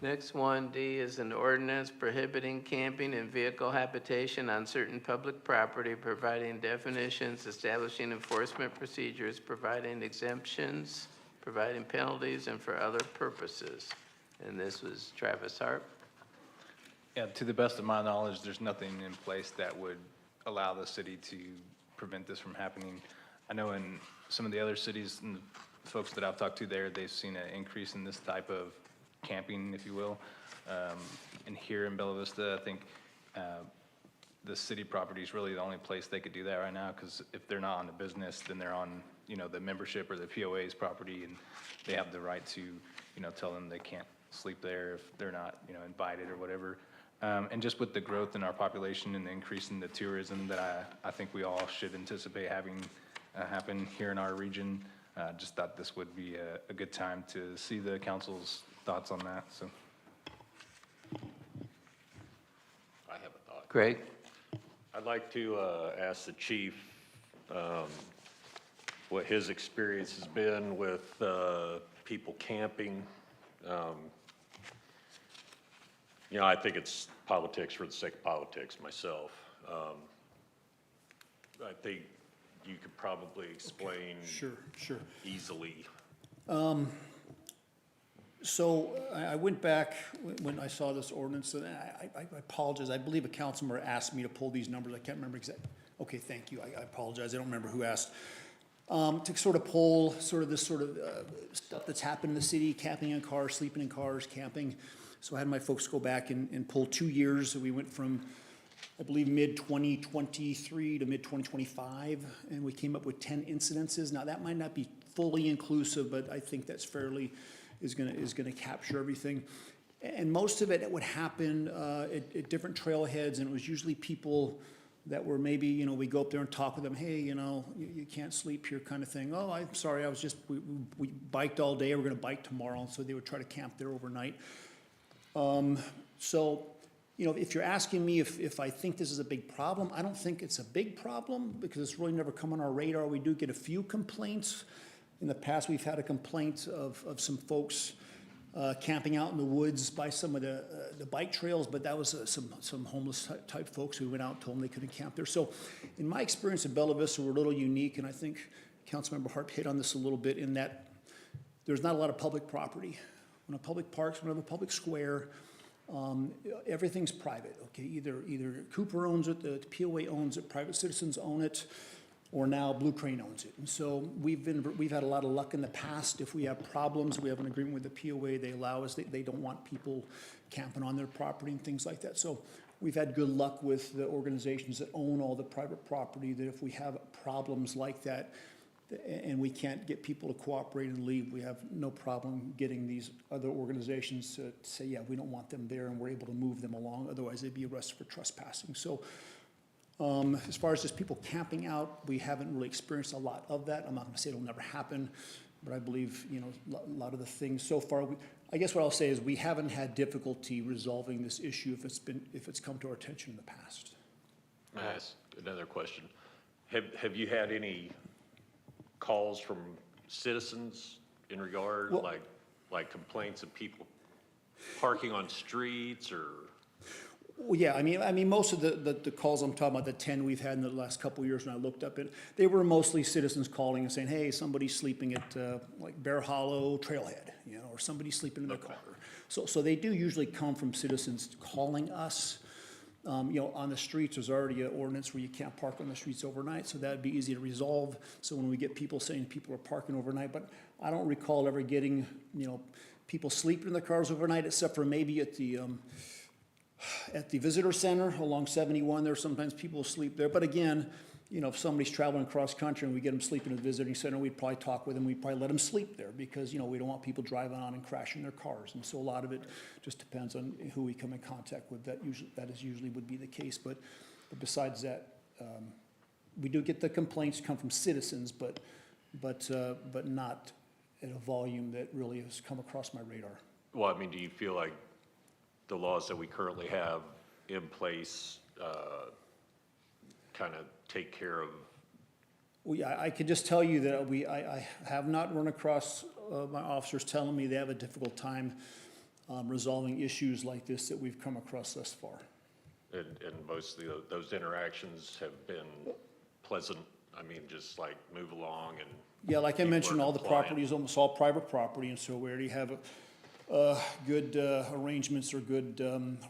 Speaker 1: Next one, D, is an ordinance prohibiting camping and vehicle habitation on certain public property, providing definitions, establishing enforcement procedures, providing exemptions, providing penalties, and for other purposes. And this was Travis Harp.
Speaker 7: Yeah, to the best of my knowledge, there's nothing in place that would allow the city to prevent this from happening. I know in some of the other cities and folks that I've talked to there, they've seen an increase in this type of camping, if you will. And here in Bella Vista, I think the city property is really the only place they could do that right now, because if they're not on the business, then they're on, you know, the membership or the POA's property, and they have the right to, you know, tell them they can't sleep there if they're not, you know, invited or whatever. And just with the growth in our population and the increase in the tourism that I think we all should anticipate having happen here in our region, just thought this would be a good time to see the council's thoughts on that, so.
Speaker 5: I have a thought.
Speaker 1: Greg?
Speaker 5: I'd like to ask the chief what his experience has been with people camping. You know, I think it's politics for the sake of politics myself. I think you could probably explain
Speaker 11: Sure.
Speaker 5: easily.
Speaker 11: So I went back when I saw this ordinance, and I apologize. I believe a council member asked me to pull these numbers. I can't remember exactly. Okay, thank you. I apologize. I don't remember who asked. To sort of pull sort of this sort of stuff that's happened in the city, camping in cars, sleeping in cars, camping. So I had my folks go back and pull 2 years. We went from, I believe, mid-2023 to mid-2025, and we came up with 10 incidences. Now, that might not be fully inclusive, but I think that's fairly, is gonna capture everything. And most of it would happen at different trailheads, and it was usually people that were maybe, you know, we go up there and talk with them, hey, you know, you can't sleep here kind of thing. Oh, I'm sorry, I was just, we biked all day, we're gonna bike tomorrow, and so they would try to camp there overnight. So, you know, if you're asking me if I think this is a big problem, I don't think it's a big problem because it's really never come on our radar. We do get a few complaints. In the past, we've had a complaint of some folks camping out in the woods by some of the bike trails, but that was some homeless type folks who went out and told them they couldn't camp there. So in my experience in Bella Vista, we're a little unique, and I think Councilmember Hart hit on this a little bit in that there's not a lot of public property. When a public parks, when a public square, everything's private, okay? Either Cooper owns it, the POA owns it, private citizens own it, or now Blue Crane owns it. And so we've had a lot of luck in the past. If we have problems, we have an agreement with the POA, they allow us, they don't want people camping on their property and things like that. So we've had good luck with the organizations that own all the private property, that if we have problems like that, and we can't get people to cooperate and leave, we have no problem getting these other organizations to say, yeah, we don't want them there, and we're able to move them along. Otherwise, they'd be arrested for trespassing. So as far as just people camping out, we haven't really experienced a lot of that. I'm not gonna say it'll never happen, but I believe, you know, a lot of the things so far, I guess what I'll say is we haven't had difficulty resolving this issue if it's come to our attention in the past.
Speaker 5: I ask another question. Have you had any calls from citizens in regard,
Speaker 11: Well,
Speaker 5: like complaints of people parking on streets or?
Speaker 11: Well, yeah, I mean, most of the calls I'm talking about, the 10 we've had in the last couple of years, and I looked up it, they were mostly citizens calling and saying, hey, somebody's sleeping at like Bear Hollow Trailhead, you know, or somebody's sleeping in their car. So they do usually come from citizens calling us. You know, on the streets, there's already an ordinance where you can't park on the streets overnight, so that'd be easy to resolve. So when we get people saying people are parking overnight, but I don't recall ever getting, you know, people sleeping in their cars overnight, except for maybe at the visitor center along 71, there's sometimes people sleep there. But again, you know, if somebody's traveling across country and we get them sleeping at the visiting center, we'd probably talk with them, we'd probably let them sleep there because, you know, we don't want people driving on and crashing their cars. And so a lot of it just depends on who we come in contact with. That usually would be the case. But besides that, we do get the complaints come from citizens, but not at a volume that really has come across my radar.
Speaker 5: Well, I mean, do you feel like the laws that we currently have in place kind of take care of?
Speaker 11: I could just tell you that I have not run across my officers telling me they have a difficult time resolving issues like this that we've come across thus far.
Speaker 5: And mostly those interactions have been pleasant? I mean, just like move along and?
Speaker 11: Yeah, like I mentioned, all the
Speaker 5: compliant.
Speaker 11: property is almost all private property, and so we already have good arrangements or good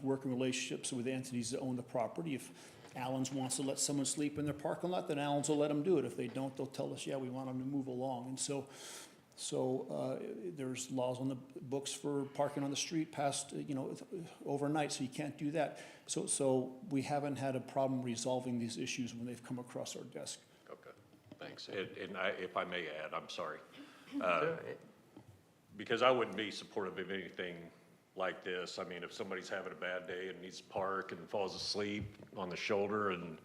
Speaker 11: working relationships with the entities that own the property. If Allen's wants to let someone sleep in their parking lot, then Allen's will let them do it. If they don't, they'll tell us, yeah, we want them to move along. And so there's laws on the books for parking on the street past, overnight, so you can't do that. So we haven't had a problem resolving these issues when they've come across our desk.
Speaker 5: Okay, thanks. And if I may add, I'm sorry. Because I wouldn't be supportive of anything like this. I mean, if somebody's having a bad day and needs to park and falls asleep on the shoulder and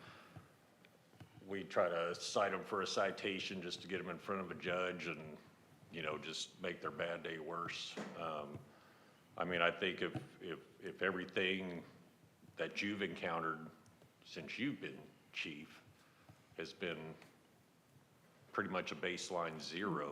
Speaker 5: we try to cite them for a citation just to get them in front of a judge and, just make their bad day worse. I mean, I think if everything that you've encountered since you've been chief has been pretty much a baseline zero,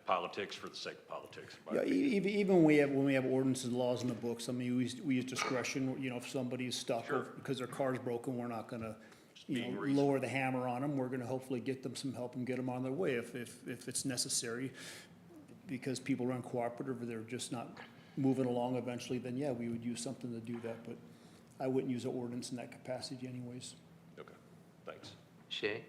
Speaker 5: politics for the sake of politics.
Speaker 11: Yeah, even when we have ordinances and laws in the books, I mean, we use discretion, if somebody is stuck because their car's broken, we're not gonna, lower the hammer on them. We're gonna hopefully get them some help and get them on their way if it's necessary. Because people are uncooperative or they're just not moving along eventually, then yeah, we would use something to do that, but I wouldn't use an ordinance in that capacity anyways.
Speaker 5: Okay, thanks.
Speaker 1: Shay?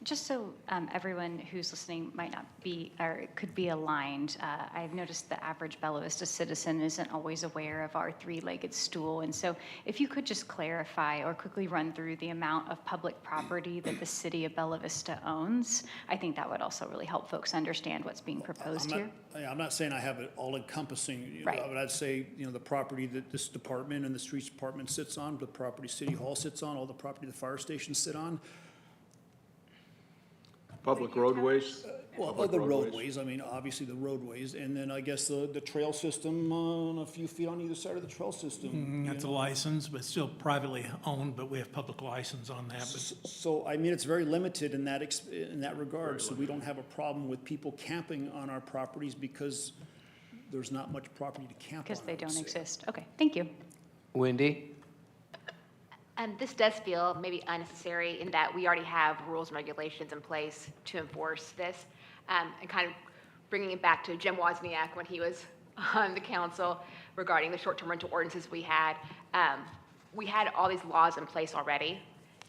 Speaker 8: Just so everyone who's listening might not be, or could be aligned, I've noticed the average Bella Vista citizen isn't always aware of our three-legged stool. And so if you could just clarify or quickly run through the amount of public property that the city of Bella Vista owns, I think that would also really help folks understand what's being proposed here.
Speaker 11: I'm not saying I have it all encompassing,
Speaker 8: Right.
Speaker 11: but I'd say, the property that this department and the streets department sits on, the property City Hall sits on, all the property the fire stations sit on.
Speaker 6: Public roadways?
Speaker 11: Well,
Speaker 6: Public
Speaker 11: the roadways, I mean, obviously the roadways, and then I guess the trail system, a few feet on either side of the trail system.
Speaker 10: That's a license, but still privately owned, but we have public license on that. But
Speaker 11: So, I mean, it's very limited in that regard, so we don't have a problem with people camping on our properties because there's not much property to camp on.
Speaker 8: Because they
Speaker 11: I would
Speaker 8: don't
Speaker 11: say.
Speaker 8: exist. Okay, thank you.
Speaker 1: Wendy?
Speaker 4: This does feel maybe unnecessary in that we already have rules and regulations in place to enforce this. And kind of bringing it back to Jim Wozniak when he was on the council regarding the short-term rental ordinances we had all these laws in place already.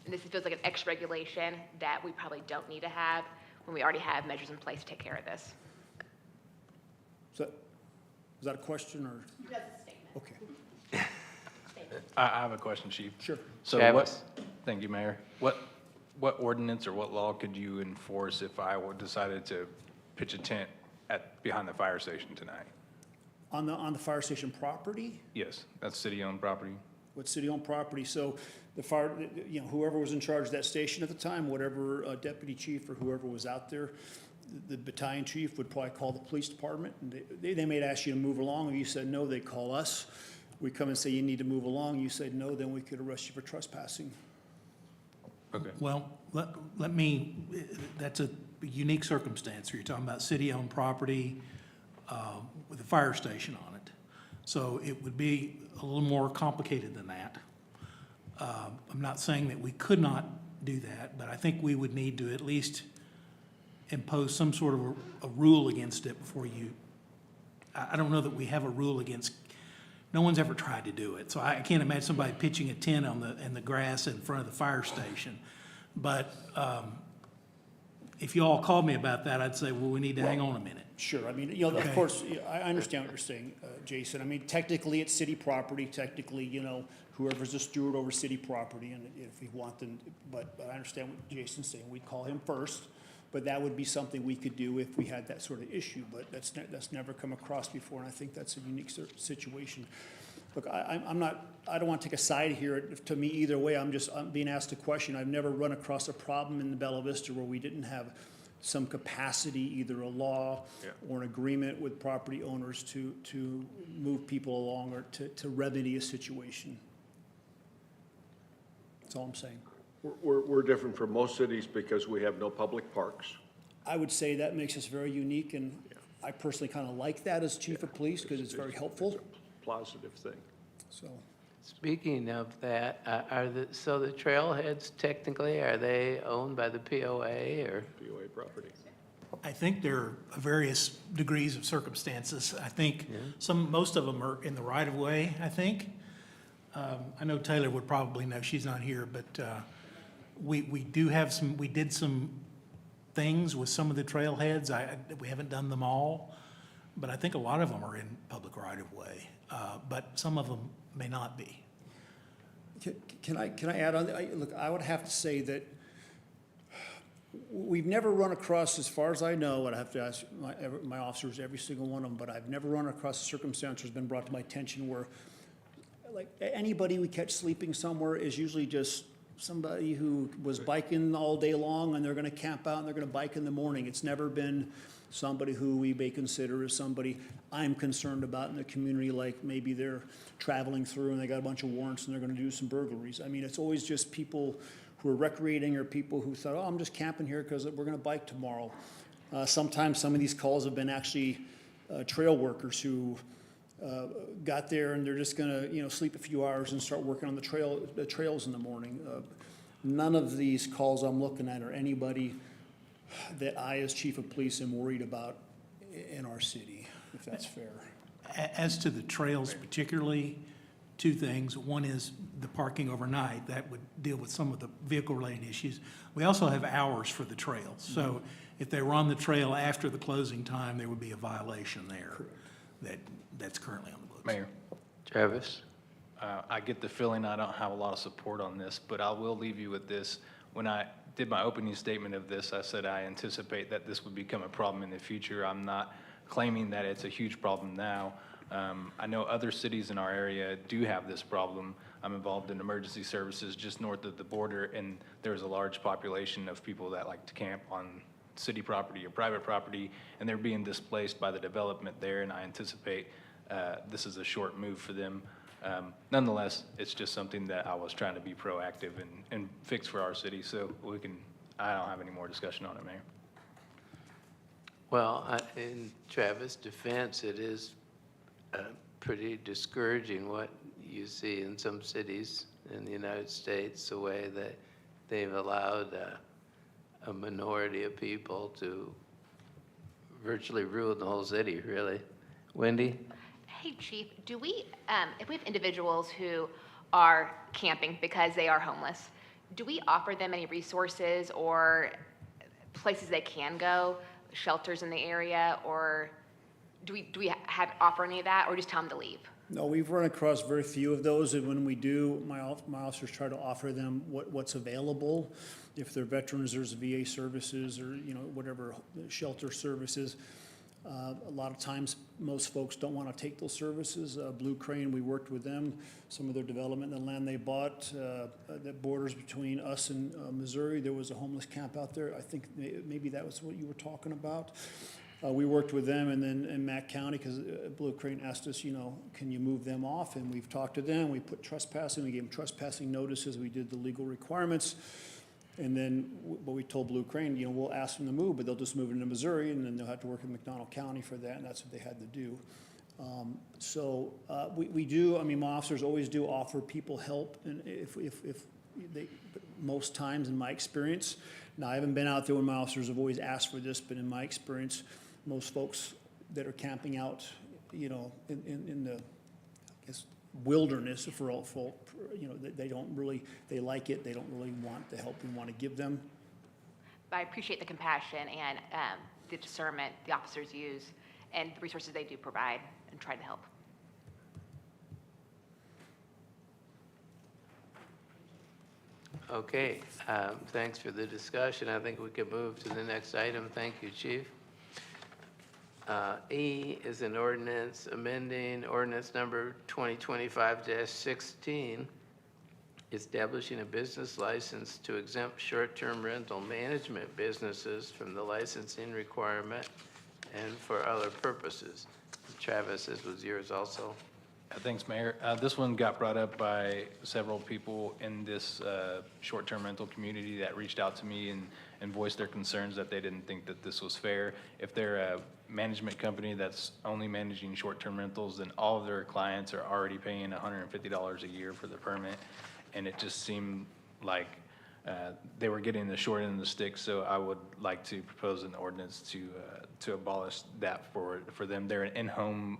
Speaker 4: And this feels like an extra regulation that we probably don't need to have when we already have measures in place to take care of this.
Speaker 11: Is that a question or?
Speaker 4: That's a statement.
Speaker 11: Okay.
Speaker 7: I have a question, Chief.
Speaker 11: Sure.
Speaker 7: So
Speaker 1: Travis?
Speaker 7: thank you, Mayor. What ordinance or what law could you enforce if I decided to pitch a tent behind the fire station tonight?
Speaker 11: On the fire station property?
Speaker 7: Yes, that's city-owned property.
Speaker 11: With city-owned property, so the fire, whoever was in charge of that station at the time, whatever deputy chief or whoever was out there, the battalion chief would probably call the police department, and they may ask you to move along. If you said no, they'd call us. We come and say you need to move along. You said no, then we could arrest you for trespassing.
Speaker 7: Okay.
Speaker 10: Well, let me, that's a unique circumstance. You're talking about city-owned property with a fire station on it. So it would be a little more complicated than that. I'm not saying that we could not do that, but I think we would need to at least impose some sort of a rule against it before you, I don't know that we have a rule against, no one's ever tried to do it. So I can't imagine somebody pitching a tent in the grass in front of the fire station. But if you all called me about that, I'd say, well, we need to hang on a minute.
Speaker 11: Sure, I mean, of course, I understand what you're saying, Jason. I mean, technically, it's city property. Technically, whoever's the steward over city property, and if we want them, but I understand what Jason's saying. We'd call him first, but that would be something we could do if we had that sort of issue. But that's never come across before, and I think that's a unique situation. Look, I don't want to take a side here to me either way. I'm being asked a question. I've never run across a problem in the Bella Vista where we didn't have some capacity, either a law or an agreement with property owners to move people along or to remedy a situation. That's all I'm saying.
Speaker 6: We're different from most cities because we have no public parks.
Speaker 11: I would say that makes us very unique, and I personally kind of like that as chief of police because it's very helpful.
Speaker 6: It's a positive thing.
Speaker 11: So,
Speaker 1: Speaking of that, so the trailheads technically, are they owned by the POA or?
Speaker 6: POA property.
Speaker 10: I think there are various degrees of circumstances. I think most of them are in the right of way, I think. I know Taylor would probably know, she's not here, but we did some things with some of the trailheads. We haven't done them all, but I think a lot of them are in public right of way, but some of them may not be.
Speaker 11: Can I add on? Look, I would have to say that we've never run across, as far as I know, and I have to ask my officers, every single one of them, but I've never run across a circumstance that's been brought to my attention where, like, anybody we catch sleeping somewhere is usually just somebody who was biking all day long and they're gonna camp out and they're gonna bike in the morning. It's never been somebody who we may consider as somebody I'm concerned about in the community, like maybe they're traveling through and they got a bunch of warrants and they're gonna do some burglaries. I mean, it's always just people who are recreating or people who thought, oh, I'm just camping here because we're gonna bike tomorrow. Sometimes some of these calls have been actually trail workers who got there and they're just gonna, sleep a few hours and start working on the trails in the morning. None of these calls I'm looking at are anybody that I, as chief of police, am worried about in our city, if that's fair.
Speaker 10: As to the trails particularly, two things. One is the parking overnight. That would deal with some of the vehicle-related issues. We also have hours for the trails. So if they were on the trail after the closing time, there would be a violation there that's currently on the books.
Speaker 7: Mayor,
Speaker 1: Travis?
Speaker 7: I get the feeling I don't have a lot of support on this, but I will leave you with this. When I did my opening statement of this, I said I anticipate that this would become a problem in the future. I'm not claiming that it's a huge problem now. I know other cities in our area do have this problem. I'm involved in emergency services just north of the border, and there's a large population of people that like to camp on city property or private property, and they're being displaced by the development there, and I anticipate this is a short move for them. Nonetheless, it's just something that I was trying to be proactive and fix for our city, so I don't have any more discussion on it, Mayor.
Speaker 1: Well, in Travis' defense, it is pretty discouraging what you see in some cities in the United States, the way that they've allowed a minority of people to virtually ruin the whole city, really. Wendy?
Speaker 4: Hey, Chief, do we, if we have individuals who are camping because they are homeless, do we offer them any resources or places they can go, shelters in the area, or do we offer any of that, or just tell them to leave?
Speaker 11: No, we've run across very few of those, and when we do, my officers try to offer them what's available. If they're veterans, there's VA services or, whatever, shelter services. A lot of times, most folks don't want to take those services. Blue Crane, we worked with them. Some of their development, the land they bought, that borders between us and Missouri, there was a homeless camp out there. I think maybe that was what you were talking about. We worked with them, and then in Mack County, because Blue Crane asked us, can you move them off? And we've talked to them. We put trespassing. We gave them trespassing notices. We did the legal requirements. And then what we told Blue Crane, we'll ask them to move, but they'll just move into Missouri, and then they'll have to work in McDonald County for that, and that's what they had to do. We do, my officers always do offer people help, and if they, most times in my experience, now I haven't been out there when my officers have always asked for this, but in my experience, most folks that are camping out, in the, wilderness for all folk, they don't really, they like it, they don't really want the help we want to give them.
Speaker 4: But I appreciate the compassion and the discernment the officers use and the resources they do provide and try to help.
Speaker 1: Okay, thanks for the discussion. I think we can move to the next item. Thank you, Chief. E is an ordinance amending ordinance number 2025-16, establishing a business license to exempt short-term rental management businesses from the licensing requirement and for other purposes. Travis, this was yours also.
Speaker 7: Thanks, Mayor. This one got brought up by several people in this short-term rental community that reached out to me and voiced their concerns that they didn't think that this was fair. If they're a management company that's only managing short-term rentals, then all of their clients are already paying $150 a year for the permit. And it just seemed like they were getting the short end of the stick, so I would like to propose an ordinance to abolish that for them. They're an in-home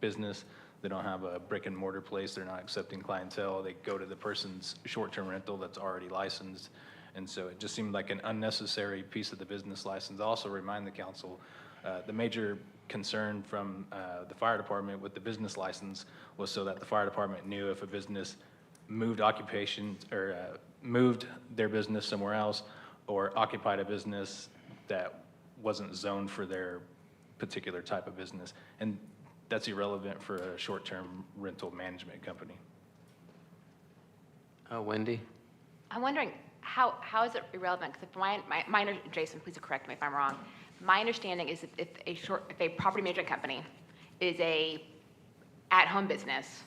Speaker 7: business. They don't have a brick and mortar place. They're not accepting clientele. They go to the person's short-term rental that's already licensed. And so it just seemed like an unnecessary piece of the business license. I also remind the council, the major concern from the fire department with the business license was so that the fire department knew if a business moved occupation or moved their business somewhere else or occupied a business that wasn't zoned for their particular type of business. And that's irrelevant for a short-term rental management company.
Speaker 1: Wendy?
Speaker 4: I'm wondering, how is it irrelevant? Because Jason, please correct me if I'm wrong. My understanding is that if a property management company is a at-home business,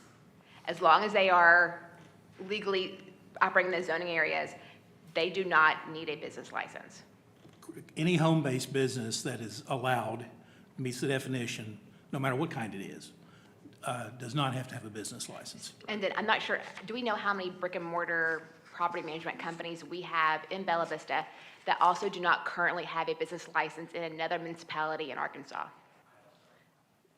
Speaker 4: as long as they are legally operating in the zoning areas, they do not need a business license.
Speaker 10: Any home-based business that is allowed, meets the definition, no matter what kind it is, does not have to have a business license.
Speaker 4: And then, I'm not sure, do we know how many brick and mortar property management companies we have in Bella Vista that also do not currently have a business license in another municipality in Arkansas?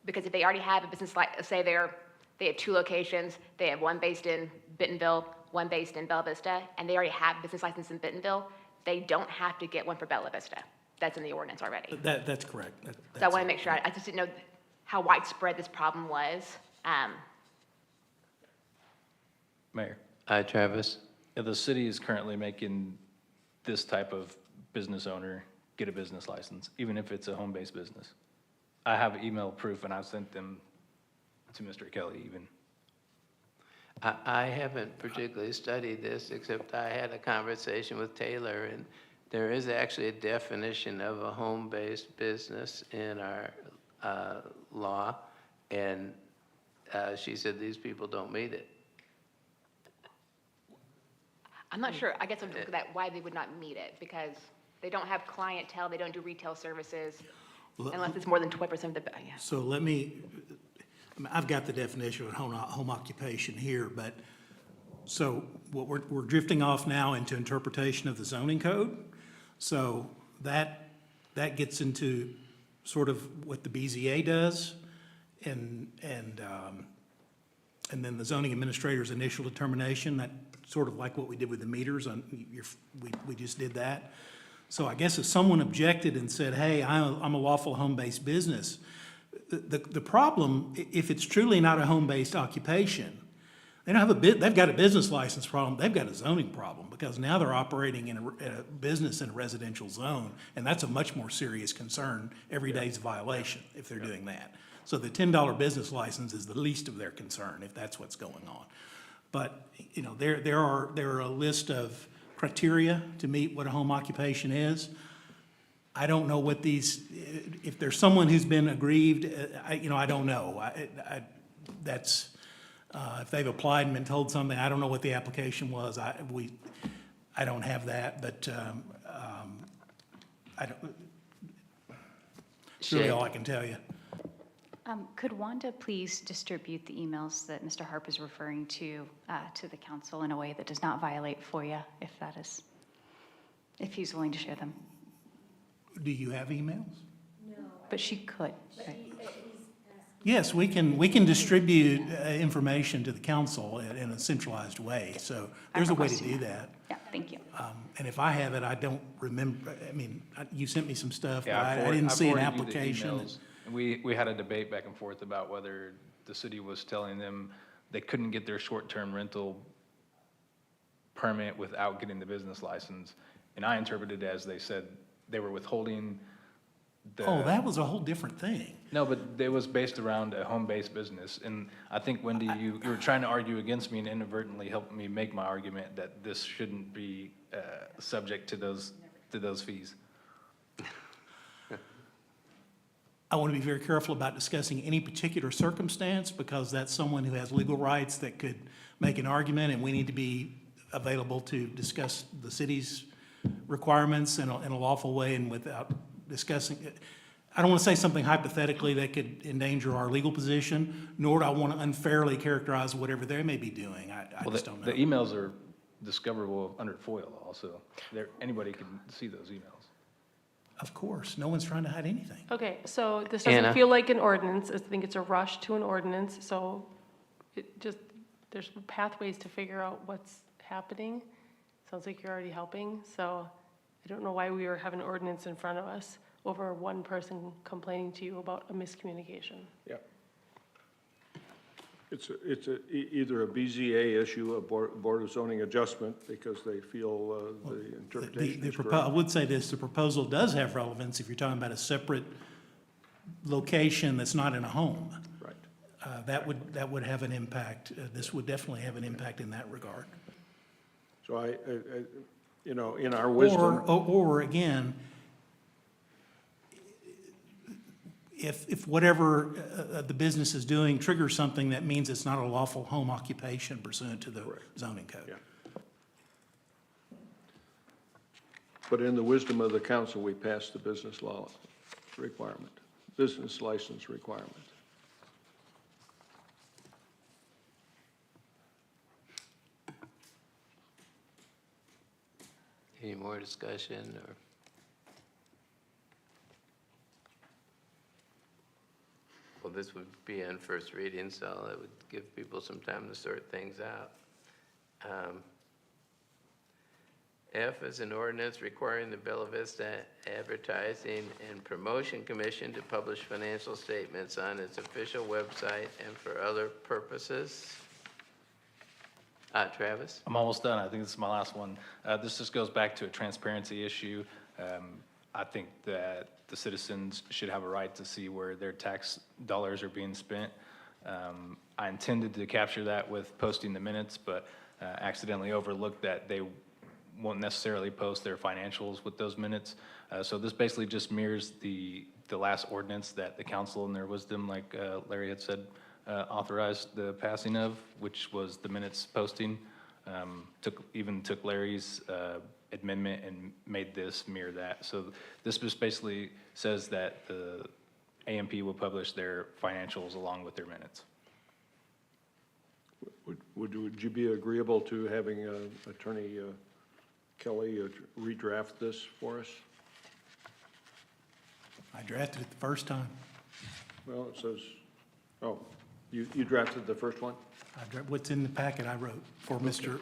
Speaker 4: Because if they already have a business license, say they have 2 locations, they have one based in Bentonville, one based in Bella Vista, and they already have a business license in Bentonville, they don't have to get one for Bella Vista. That's in the ordinance already.
Speaker 10: That's correct.
Speaker 4: So I want to make sure, I just didn't know how widespread this problem was.
Speaker 7: Mayor?
Speaker 1: Travis?
Speaker 7: Yeah, the city is currently making this type of business owner get a business license, even if it's a home-based business. I have email proof, and I've sent them to Mr. Kelly even.
Speaker 1: I haven't particularly studied this, except I had a conversation with Taylor, and there is actually a definition of a home-based business in our law, and she said these people don't meet it.
Speaker 4: I'm not sure, I guess I'm looking at why they would not meet it, because they don't have clientele, they don't do retail services, unless it's more than 20% of the, yeah.
Speaker 10: So let me, I've got the definition of home occupation here, but, so what we're drifting off now into interpretation of the zoning code. So that gets into sort of what the BZA does, and then the zoning administrator's initial determination, that sort of like what we did with the meters, we just did that. So I guess if someone objected and said, hey, I'm a lawful home-based business, the problem, if it's truly not a home-based occupation, they've got a business license problem, they've got a zoning problem, because now they're operating in a business in a residential zone, and that's a much more serious concern. Every day's a violation if they're doing that. So the $10 business license is the least of their concern, if that's what's going on. But, you know, there are a list of criteria to meet what a home occupation is. I don't know what these, if there's someone who's been aggrieved, I don't know. That's, if they've applied and been told something, I don't know what the application was. I don't have that, but I don't, it's really all I can tell you.
Speaker 8: Could Wanda please distribute the emails that Mr. Harp is referring to the council in a way that does not violate FOIA, if he's willing to share them?
Speaker 10: Do you have emails?
Speaker 8: But she could. Right?
Speaker 10: Yes, we can distribute information to the council in a centralized way, so there's a way to do that.
Speaker 8: Yeah, thank you.
Speaker 10: And if I have it, I don't remember, I mean, you sent me some stuff, but
Speaker 7: Yeah,
Speaker 10: I didn't see an
Speaker 7: forwarded you the
Speaker 10: application.
Speaker 7: emails. And we had a debate back and forth about whether the city was telling them they couldn't get their short-term rental permit without getting the business license. And I interpreted it as they said they were withholding the.
Speaker 10: Oh, that was a whole different thing.
Speaker 7: No, but it was based around a home-based business. And I think, Wendy, you were trying to argue against me and inadvertently helped me make my argument that this shouldn't be subject to those fees.
Speaker 10: I want to be very careful about discussing any particular circumstance, because that's someone who has legal rights that could make an argument, and we need to be available to discuss the city's requirements in a lawful way and without discussing it. I don't want to say something hypothetically that could endanger our legal position, nor do I want to unfairly characterize whatever they may be doing. I
Speaker 7: Well,
Speaker 10: just don't know.
Speaker 7: the emails are discoverable under FOIA law, so anybody can see those emails.
Speaker 10: Of course, no one's trying to hide anything.
Speaker 9: Okay, so this
Speaker 1: Anna?
Speaker 9: doesn't feel like an ordinance. I think it's a rush to an ordinance, so it just, there's pathways to figure out what's happening. Sounds like you're already helping, so I don't know why we were having an ordinance in front of us over one person complaining to you about a miscommunication.
Speaker 6: Yeah. It's either a BZA issue, a Board of Zoning adjustment, because they feel the interpretation is
Speaker 10: I
Speaker 6: correct.
Speaker 10: would say this, the proposal does have relevance if you're talking about a separate location that's not in a home.
Speaker 6: Right.
Speaker 10: That would have an impact. This would definitely have an impact in that regard.
Speaker 6: So I you know, in our wisdom.
Speaker 10: Or again, if whatever the business is doing triggers something, that means it's not a lawful home occupation pursuant to the zoning code.
Speaker 6: Yeah. But in the wisdom of the council, we passed the business law requirement, business license requirement.
Speaker 1: Any more discussion or? Well, this would be on first reading, so it would give people some time to sort things out. F is an ordinance requiring the Bella Vista Advertising and Promotion Commission to publish financial statements on its official website and for other purposes. Travis?
Speaker 7: I'm almost done. I think this is my last one. This just goes back to a transparency issue. I think that the citizens should have a right to see where their tax dollars are being spent. I intended to capture that with posting the minutes, but accidentally overlooked that they won't necessarily post their financials with those minutes. So this basically just mirrors the last ordinance that the council in their wisdom, like Larry had said, authorized the passing of, which was the minutes posting. Took Larry's amendment and made this mirror that. So this just basically says that the AMP will publish their financials along with their minutes.
Speaker 6: Would you be agreeable to having Attorney Kelly redraft this for us?
Speaker 10: I drafted it the first time.
Speaker 6: Well, it says, oh, you drafted the first one?
Speaker 10: What's in the packet I wrote for Mr.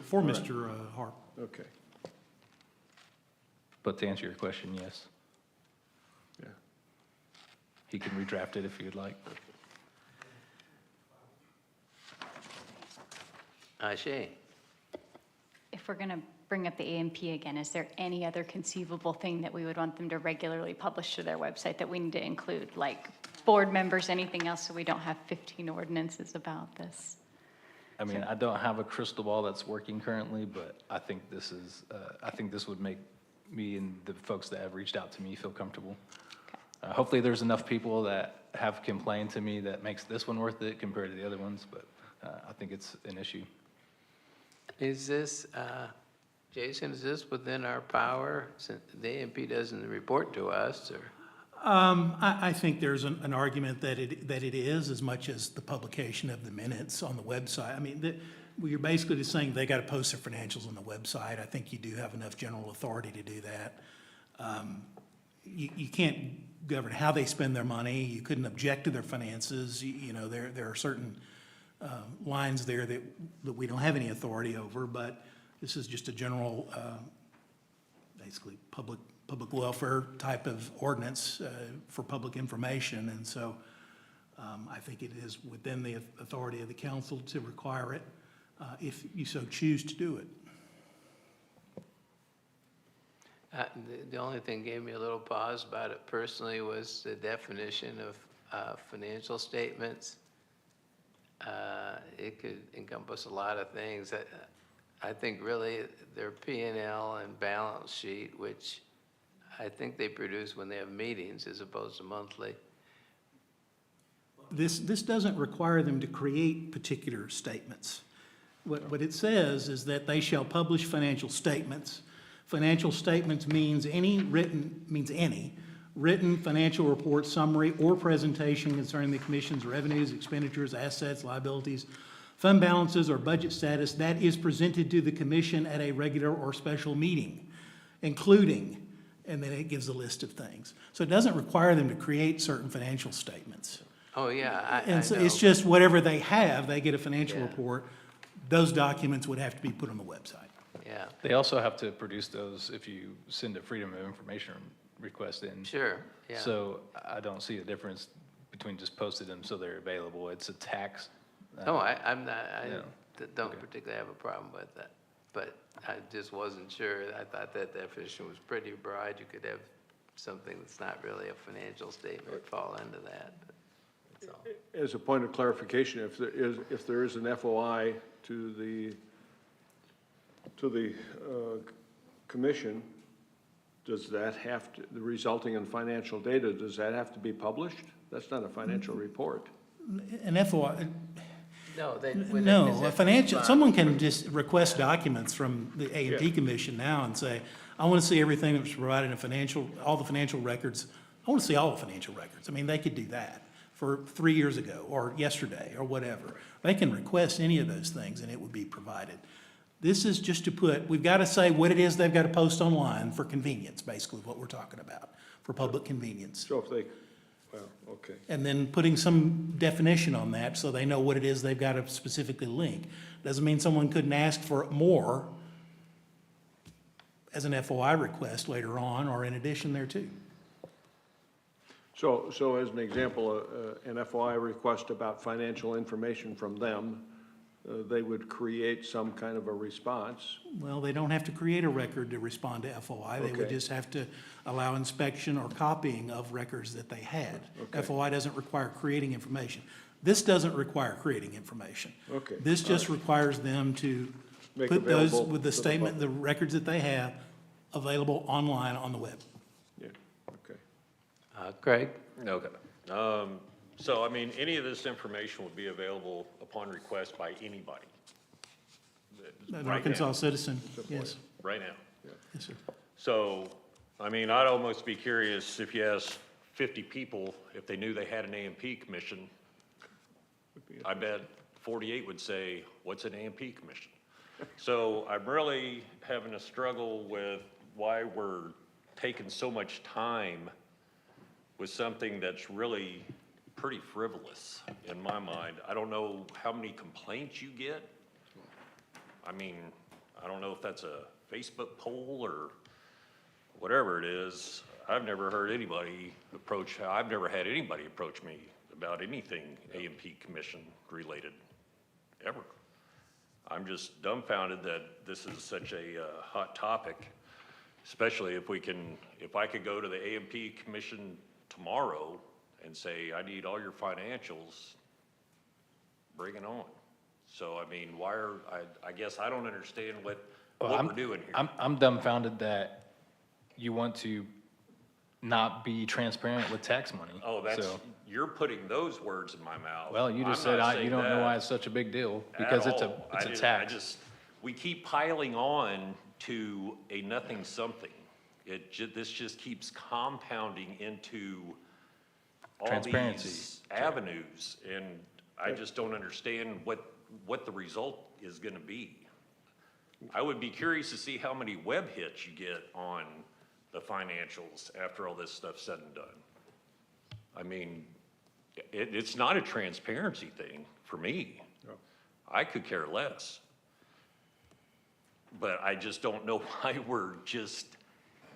Speaker 10: Harp.
Speaker 6: Okay,
Speaker 7: But to answer your question, yes,
Speaker 6: yeah.
Speaker 7: he can redraft it if you'd like.
Speaker 1: Shane?
Speaker 8: If we're going to bring up the AMP again, is there any other conceivable thing that we would want them to regularly publish to their website that we need to include, like board members, anything else, so we don't have 15 ordinances about this?
Speaker 7: I mean, I don't have a crystal ball that's working currently, but I think this is, I think this would make me and the folks that have reached out to me feel comfortable. Hopefully there's enough people that have complained to me that makes this one worth it compared to the other ones, but I think it's an issue.
Speaker 1: Is this, Jason, is this within our power? Since the AMP doesn't report to us, or?
Speaker 10: I think there's an argument that it is, as much as the publication of the minutes on the website. I mean, you're basically just saying they got to post their financials on the website. I think you do have enough general authority to do that. You can't govern how they spend their money. You couldn't object to their finances. You know, there are certain lines there that we don't have any authority over, but this is just a general, basically public welfare type of ordinance for public information. And so I think it is within the authority of the council to require it if you so choose to do it.
Speaker 1: The only thing gave me a little pause about it personally was the definition of financial statements. It could encompass a lot of things. I think really their P&L and balance sheet, which I think they produce when they have meetings as opposed to monthly.
Speaker 10: This doesn't require them to create particular statements. What it says is that they shall publish financial statements. Financial statements means any written financial report, summary, or presentation concerning the commission's revenues, expenditures, assets, liabilities, Fund balances or budget status, that is presented to the commission at a regular or special meeting, including, and then it gives a list of things. So it doesn't require them to create certain financial statements.
Speaker 1: Oh, yeah, I
Speaker 10: And so it's
Speaker 1: know.
Speaker 10: just whatever they have, they get a financial
Speaker 1: Yeah.
Speaker 10: report, those documents would have to be put on the website.
Speaker 1: Yeah,
Speaker 7: They also have to produce those if you send a Freedom of Information request in.
Speaker 1: sure, yeah.
Speaker 7: So I don't see a difference between just posting them so they're available. It's a tax.
Speaker 1: No, I'm not,
Speaker 7: Yeah.
Speaker 1: don't particularly have a problem with that, but I just wasn't sure. I thought that definition was pretty broad. You could have something that's not really a financial statement fall into that, but that's all.
Speaker 6: As a point of clarification, if there is an FOI to the commission, does that have to, the resulting in financial data, does that have to be published? That's not a financial report.
Speaker 10: An FOI,
Speaker 1: No, they.
Speaker 10: no, a financial, someone can just request documents from the A and P Commission now and say, I want to see everything that was provided in financial, all the financial records. I want to see all the financial records. I mean, they could do that for 3 years ago or yesterday or whatever. They can request any of those things and it would be provided. This is just to put, we've got to say what it is they've got to post online for convenience, basically what we're talking about, for public convenience.
Speaker 6: So if they, well, okay.
Speaker 10: And then putting some definition on that so they know what it is they've got to specifically link. Doesn't mean someone couldn't ask for more as an FOI request later on or in addition thereto.
Speaker 6: So as an example, an FOI request about financial information from them, they would create some kind of a response.
Speaker 10: Well, they don't have to create a record to respond to FOI. They would
Speaker 6: Okay.
Speaker 10: just have to allow inspection or copying of records that they had.
Speaker 6: Okay.
Speaker 10: FOI doesn't require creating information. This doesn't require creating information.
Speaker 6: Okay,
Speaker 10: This
Speaker 6: all
Speaker 10: just
Speaker 6: right.
Speaker 10: requires them to
Speaker 6: Make
Speaker 10: put those
Speaker 6: available
Speaker 10: with the
Speaker 6: to the
Speaker 10: statement,
Speaker 6: public.
Speaker 10: the records that they have available online on the web.
Speaker 6: Yeah, okay.
Speaker 1: Craig?
Speaker 5: Okay. So, I mean, any of this information would be available upon request by anybody?
Speaker 10: An
Speaker 5: Right
Speaker 10: Arkansas
Speaker 5: now.
Speaker 10: citizen, yes.
Speaker 5: Right now?
Speaker 10: Yes, sir.
Speaker 5: So, I mean, I'd almost be curious if you asked 50 people if they knew they had an A&P commission. I bet 48 would say, what's an A&P commission? So I'm really having a struggle with why we're taking so much time with something that's really pretty frivolous in my mind. I don't know how many complaints you get. I mean, I don't know if that's a Facebook poll or whatever it is. I've never heard anybody I've never had anybody approach me about anything A&P commission related, ever. I'm just dumbfounded that this is such a hot topic, especially if I could go to the A&P commission tomorrow and say, I need all your financials, bring it on. So, I mean, I guess I don't understand what we're doing here.
Speaker 7: I'm dumbfounded that you want to not be transparent with tax money.
Speaker 5: Oh,
Speaker 7: So,
Speaker 5: you're putting those words in my mouth.
Speaker 7: well, you just
Speaker 5: I'm
Speaker 7: said,
Speaker 5: not
Speaker 7: you
Speaker 5: saying
Speaker 7: don't know why
Speaker 5: that
Speaker 7: it's such a big deal,
Speaker 5: at
Speaker 7: because it's
Speaker 5: all.
Speaker 7: a tax.
Speaker 5: We keep piling on to a nothing something. This just keeps compounding into all
Speaker 7: Transparency.
Speaker 5: these avenues, and I just don't understand what the result is gonna be. I would be curious to see how many web hits you get on the financials after all this stuff's said and done. I mean, it's not a transparency thing for me. I could care less. But I just don't know why we're just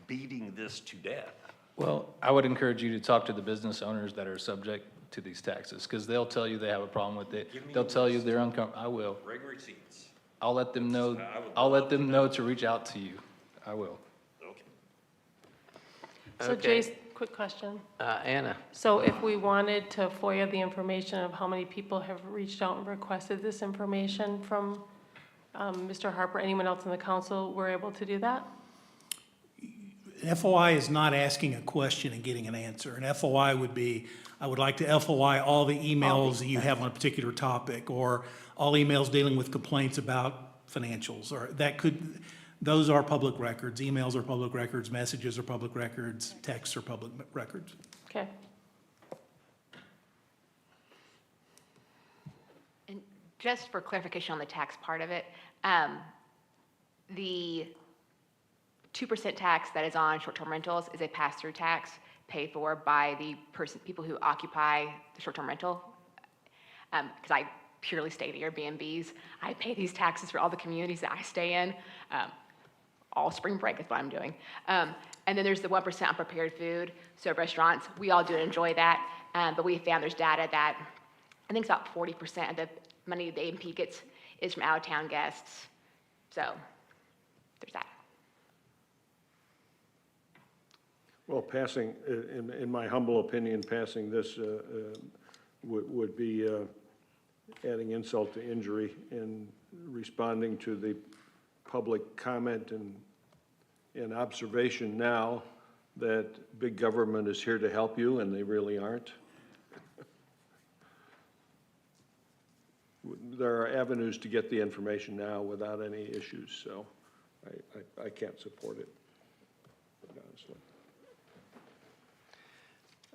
Speaker 5: beating this to death.
Speaker 7: Well, I would encourage you to talk to the business owners that are subject to these taxes, because they'll tell you they have a problem with it.
Speaker 5: Give me
Speaker 7: They'll
Speaker 5: the
Speaker 7: tell you
Speaker 5: list.
Speaker 7: they're uncomfortable. I will.
Speaker 5: Bring receipts.
Speaker 7: I'll let them know,
Speaker 5: I would
Speaker 7: I'll let
Speaker 5: love
Speaker 7: them
Speaker 5: to
Speaker 7: know to reach out to you. I will.
Speaker 5: Okay.
Speaker 9: So
Speaker 1: Okay.
Speaker 9: Jace, quick question.
Speaker 1: Anna?
Speaker 9: So if we wanted to FOIA the information of how many people have reached out and requested this information from Mr. Harper, anyone else in the council, we're able to do that?
Speaker 10: An FOI is not asking a question and getting an answer. An FOI would be, I would like to FOI all the emails that you have on a particular topic, or all emails dealing with complaints about financials, or those are public records. Emails are public records, messages are public records, texts are public records.
Speaker 9: Okay.
Speaker 4: And Just for clarification on the tax part of it, the 2% tax that is on short-term rentals is a pass-through tax paid for by the people who occupy the short-term rental. Because I purely stay at Airbnbs. I pay these taxes for all the communities that I stay in. All spring break is what I'm doing. And then there's the 1% on prepared food. So restaurants, we all do enjoy that. But we found there's data that I think it's about 40% of the money the A&P gets is from out-of-town guests. So there's that.
Speaker 6: Well, passing, in my humble opinion, passing this would be adding insult to injury and responding to the public comment and observation now that big government is here to help you, and they really aren't. There are avenues to get the information now without any issues, so I can't support it, honestly.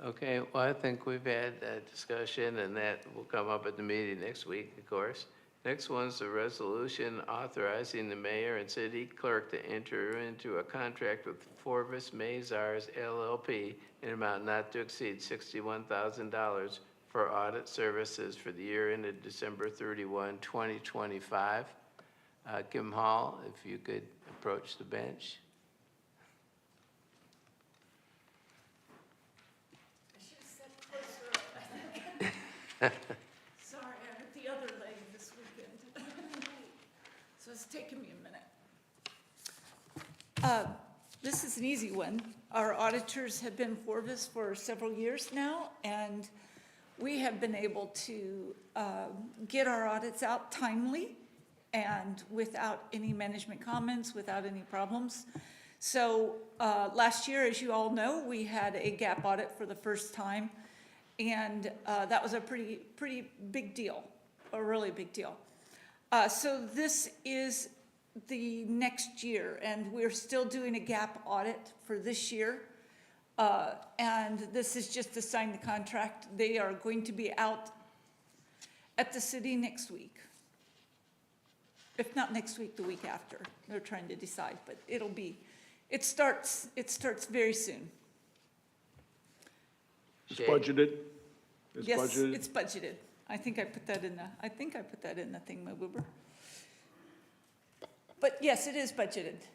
Speaker 1: Okay, well, I think we've had a discussion, and that will come up at the meeting next week, of course. Next one's a resolution authorizing the mayor and city clerk to enter into a contract with Forvis Mazars LLP in an amount not to exceed $61,000 for audit services for the year ended December 31, 2025. Kim Hall, if you could approach the bench.
Speaker 13: Sorry, I'm at the other leg this weekend. So it's taking me a minute. This is an easy one. Our auditors have been Forvis for several years now, and we have been able to get our audits out timely and without any management comments, without any problems. So last year, as you all know, we had a gap audit for the first time. And that was a pretty big deal, a really big deal. So this is the next year, and we're still doing a gap audit for this year. And this is just to sign the contract. They are going to be out at the city next week. If not next week, the week after. They're trying to decide, but it starts very soon.
Speaker 6: It's budgeted? It's
Speaker 13: Yes,
Speaker 6: budgeted?
Speaker 13: it's budgeted. I think I put that in the thingamaboober. But yes, it is budgeted.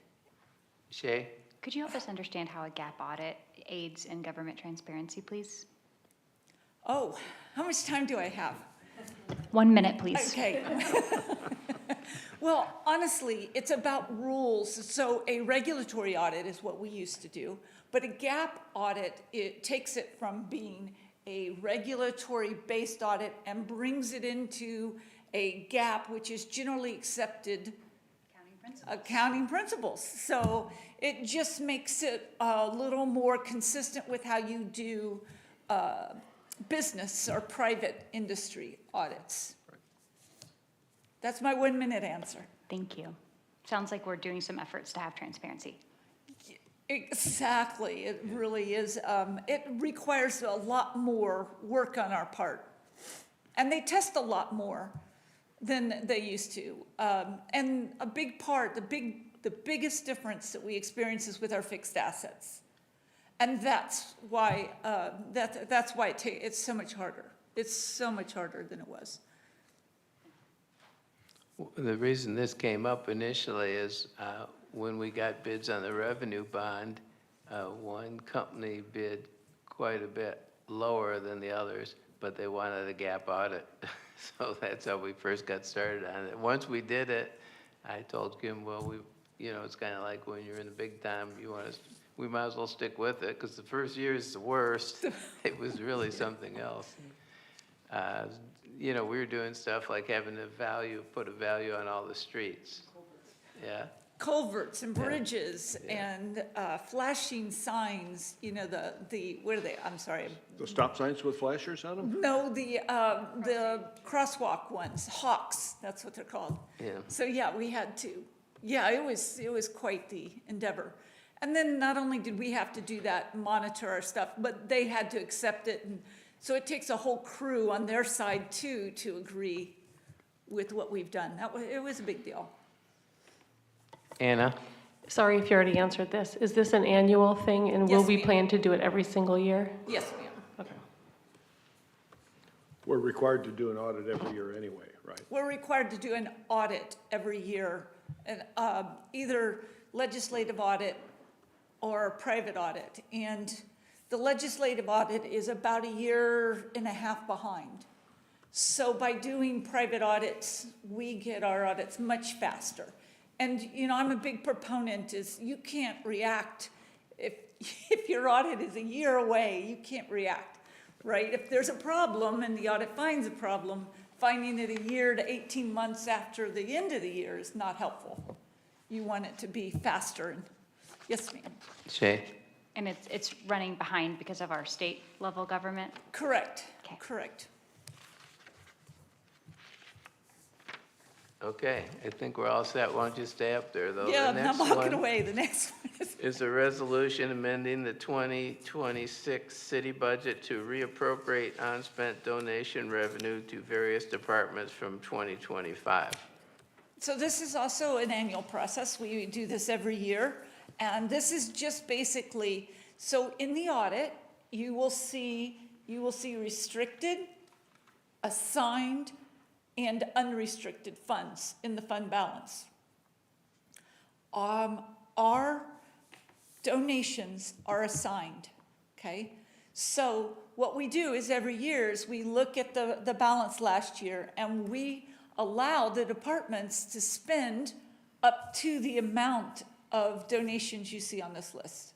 Speaker 1: Shay?
Speaker 8: Could you help us understand how a gap audit aids in government transparency, please?
Speaker 13: Oh, how much time do I have?
Speaker 8: 1 minute, please.
Speaker 13: Okay. Well, honestly, it's about rules. So a regulatory audit is what we used to do, but a gap audit, it takes it from being a regulatory-based audit and brings it into a gap, which is generally accepted accounting principles. So it just makes it a little more consistent with how you do business or private industry audits. That's my 1 minute answer.
Speaker 8: Thank you. Sounds like we're doing some efforts to have transparency.
Speaker 13: Exactly, it really is. It requires a lot more work on our part. And they test a lot more than they used to. And a big part, the biggest difference that we experience is with our fixed assets. And that's why, it's so much harder. It's so much harder than it was.
Speaker 1: The reason this came up initially is when we got bids on the revenue bond, one company bid quite a bit lower than the others, but they wanted a gap audit. So that's how we first got started on it. Once we did it, I told Kim, well, it's kind of like when you're in the big time, we might as well stick with it, because the first year is the worst. It was really something else. We were doing stuff like having put a value on all the streets. Yeah.
Speaker 13: Culverts and bridges and flashing signs, what are they? I'm sorry.
Speaker 6: The stop signs with flashers on them?
Speaker 13: No, the crosswalk ones, hawks, that's what they're called.
Speaker 1: Yeah.
Speaker 13: So yeah, we had to. Yeah, it was quite the endeavor. And then not only did we have to do that, monitor our stuff, but they had to accept it. And so it takes a whole crew on their side too to agree with what we've done. It was a big deal.
Speaker 1: Anna?
Speaker 9: Sorry if you already answered this. Is this an annual thing, and will
Speaker 13: Yes,
Speaker 9: we
Speaker 13: ma'am.
Speaker 9: plan to do it every single year?
Speaker 13: Yes, ma'am.
Speaker 9: Okay.
Speaker 6: We're required to do an audit every year anyway, right?
Speaker 13: We're required to do an audit every year, and either legislative audit or a private audit. And the legislative audit is about a year and a half behind. So by doing private audits, we get our audits much faster. And, you know, I'm a big proponent is you can't react. If your audit is a year away, you can't react, right? If there's a problem and the audit finds a problem, finding it a year to 18 months after the end of the year is not helpful. You want it to be faster. And yes, ma'am.
Speaker 1: Shay?
Speaker 8: And it's running behind because of our state level government?
Speaker 13: Correct,
Speaker 8: Okay.
Speaker 13: correct.
Speaker 1: Okay, I think we're all set. Why don't you stay up there, though?
Speaker 13: Yeah,
Speaker 1: The
Speaker 13: I'm
Speaker 1: next
Speaker 13: walking
Speaker 1: one
Speaker 13: away. The next one is,
Speaker 1: is a resolution amending the 2026 city budget to reappropriate unspent donation revenue to various departments from 2025.
Speaker 13: so this is also an annual process. We do this every year. And this is just basically, so in the audit, you will see restricted, assigned, and unrestricted funds in the fund balance. Our donations are assigned, okay? So what we do is every year is we look at the balance last year and we allow the departments to spend up to the amount of donations you see on this list.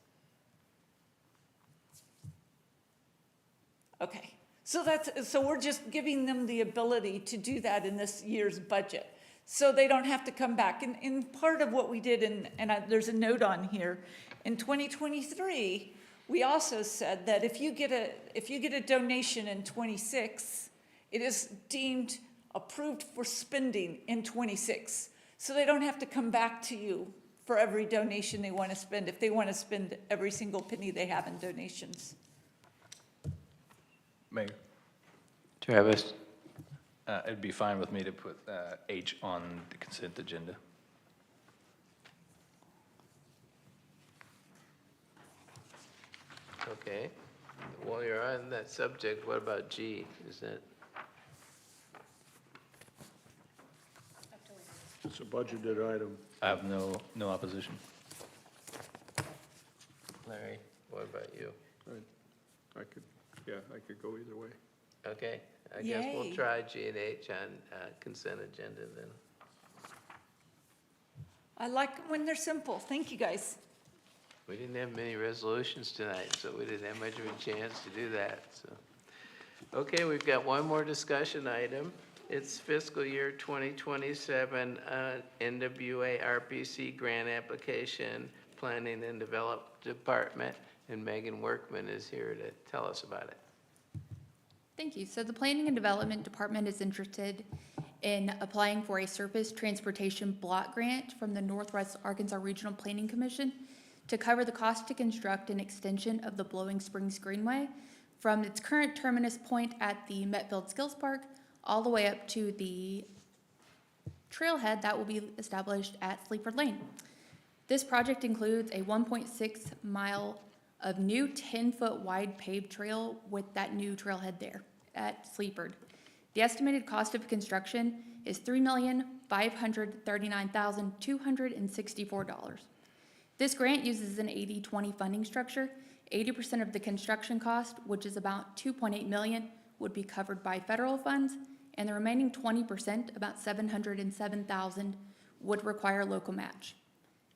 Speaker 13: Okay. So we're just giving them the ability to do that in this year's budget. So they don't have to come back. And part of what we did, there's a note on here, in 2023, we also said that if you get a donation in 26, it is deemed approved for spending in 26. So they don't have to come back to you for every donation they want to spend, if they want to spend every single penny they have in donations.
Speaker 7: Mayor,
Speaker 1: Travis?
Speaker 7: it'd be fine with me to put H on the consent agenda.
Speaker 1: Okay. While you're on that subject, what about G? Is that,
Speaker 6: It's a budgeted item.
Speaker 7: I have no opposition.
Speaker 1: Larry, what about you?
Speaker 6: I could go either way.
Speaker 1: Okay, I guess we'll
Speaker 13: Yay.
Speaker 1: try G and H on consent agenda then.
Speaker 13: I like when they're simple. Thank you, guys.
Speaker 1: We didn't have many resolutions tonight, so we didn't have much of a chance to do that, so. Okay, we've got one more discussion item. It's fiscal year 2027 NWA RPC grant application, Planning and Development Department, and Megan Workman is here to tell us about it.
Speaker 14: Thank you. So the Planning and Development Department is interested in applying for a surface transportation block grant from the Northwest Arkansas Regional Planning Commission to cover the cost to construct an extension of the Blowing Springs Greenway from its current terminus point at the Metfield Skills Park all the way up to the trailhead that will be established at Sleepard Lane. This project includes a 1.6 mile of new 10-foot wide paved trail with that new trailhead there at Sleepard. The estimated cost of construction is $3,539,264. This grant uses an 80-20 funding structure. 80% of the construction cost, which is about $2.8 million, would be covered by federal funds, and the remaining 20%, about $707,000, would require local match.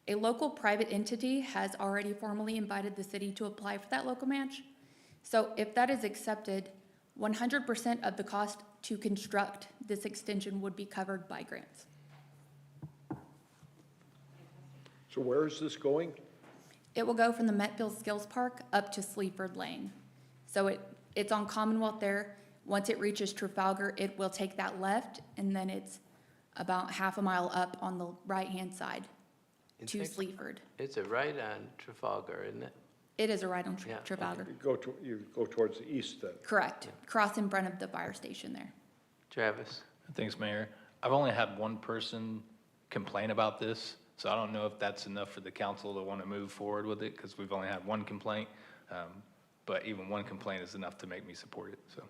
Speaker 14: A local private entity has already formally invited the city to apply for that local match. So if that is accepted, 100% of the cost to construct this extension would be covered by grants.
Speaker 6: So where is this going?
Speaker 14: It will go from the Metfield Skills Park up to Sleaford Lane. So it's on Commonwealth there. Once it reaches Trafalgar, it will take that left, and then it's about half a mile up on the right-hand side to Sleaford.
Speaker 1: It's a right on Trafalgar, isn't it?
Speaker 14: It is a right on
Speaker 1: Yeah,
Speaker 14: Trafalgar.
Speaker 6: You go towards the east then?
Speaker 14: Correct. Cross in front of the fire station there.
Speaker 1: Travis?
Speaker 7: Thanks, Mayor. I've only had one person complain about this, so I don't know if that's enough for the council to want to move forward with it, because we've only had one complaint. But even one complaint is enough to make me support it, so.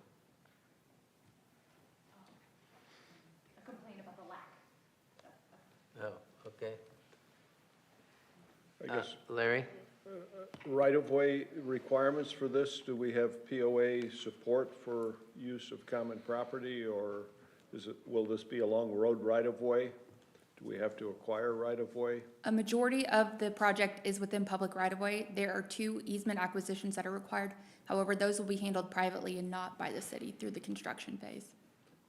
Speaker 8: A complaint about the lack.
Speaker 1: Oh, okay.
Speaker 6: I guess,
Speaker 1: Larry?
Speaker 6: right-of-way requirements for this, do we have POA support for use of common property, or will this be along road right-of-way? Do we have to acquire right-of-way?
Speaker 14: A majority of the project is within public right-of-way. There are 2 easement acquisitions that are required. However, those will be handled privately and not by the city through the construction phase.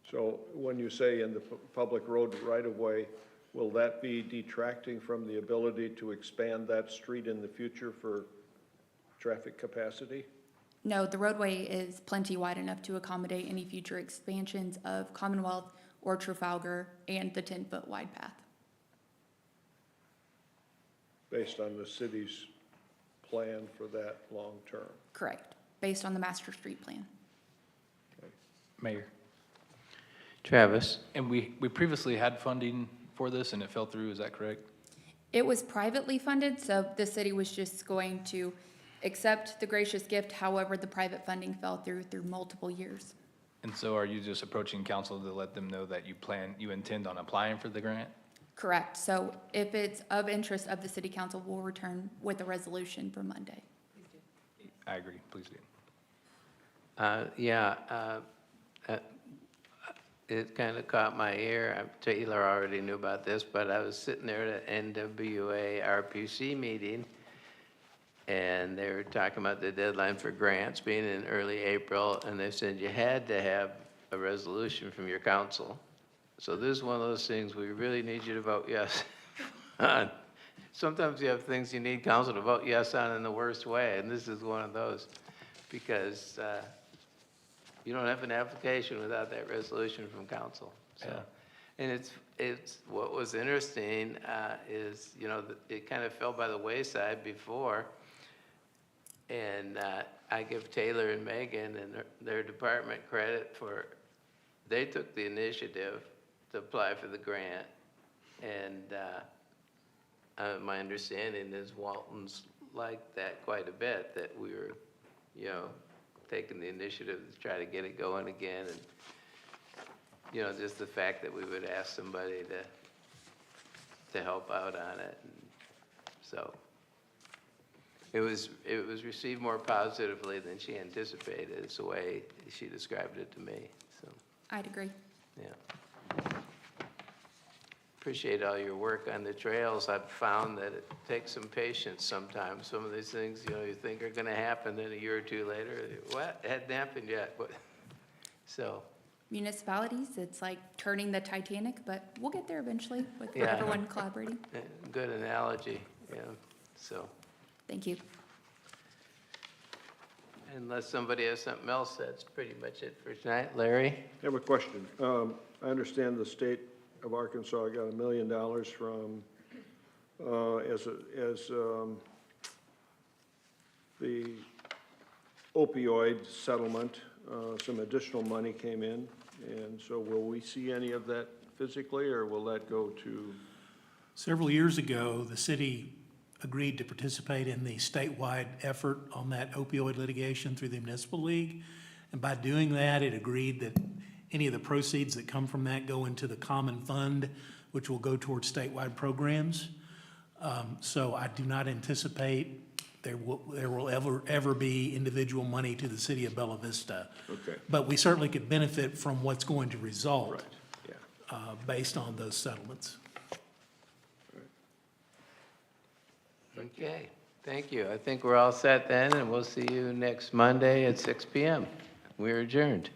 Speaker 6: So when you say in the public road right-of-way, will that be detracting from the ability to expand that street in the future for traffic capacity?
Speaker 14: No, the roadway is plenty wide enough to accommodate any future expansions of Commonwealth or Trafalgar and the 10-foot wide path.
Speaker 6: Based on the city's plan for that long-term?
Speaker 14: Correct, based on the master street plan.
Speaker 7: Mayor.
Speaker 1: Travis?
Speaker 7: And we previously had funding for this and it fell through, is that correct?
Speaker 14: It was privately funded, so the city was just going to accept the gracious gift. However, the private funding fell through multiple years.
Speaker 7: And so are you just approaching council to let them know that you intend on applying for the grant?
Speaker 14: Correct. So if it's of interest of the city council, we'll return with a resolution for Monday.
Speaker 7: I agree, please do.
Speaker 1: It kind of caught my ear. Taylor already knew about this, but I was sitting there at an NWA RPC meeting, and they were talking about the deadline for grants being in early April, and they said you had to have a resolution from your council. So this is one of those things we really need you to vote yes on. Sometimes you have things you need council to vote yes on in the worst way, and this is one of those, because you don't have an application without that resolution from council. So,
Speaker 7: Yeah.
Speaker 1: and it's what was interesting is, you know, it kind of fell by the wayside before, and I give Taylor and Megan and their department credit for, they took the initiative to apply for the grant, and my understanding is Walton's liked that quite a bit, that we were, you know, taking the initiative to try to get it going again, and, you know, just the fact that we would ask somebody to help out on it. And so it was received more positively than she anticipated. It's the way she described it to me, so,
Speaker 14: I'd agree.
Speaker 1: yeah. Appreciate all your work on the trails. I've found that it takes some patience sometimes. Some of these things, you know, you think are gonna happen, then a year or two later, what? It hadn't happened yet, but, so.
Speaker 14: Municipalities, it's like turning the Titanic, but we'll get there eventually with
Speaker 1: Yeah.
Speaker 14: everyone collaborating.
Speaker 1: Good analogy, yeah, so.
Speaker 14: Thank you.
Speaker 1: Unless somebody has something else, that's pretty much it for tonight. Larry?
Speaker 6: I have a question. I understand the state of Arkansas got $1 million from, the opioid settlement. Some additional money came in, and so will we see any of that physically, or will that go to?
Speaker 10: Several years ago, the city agreed to participate in the statewide effort on that opioid litigation through the municipal league. And by doing that, it agreed that any of the proceeds that come from that go into the common fund, which will go towards statewide programs. So I do not anticipate there will ever be individual money to the city of Bella Vista.
Speaker 6: Okay.
Speaker 10: But we certainly could benefit from what's going to result.
Speaker 6: Right, yeah.
Speaker 10: Based on those settlements.
Speaker 1: Okay, thank you. I think we're all set then, and we'll see you next Monday at 6 PM. We're adjourned.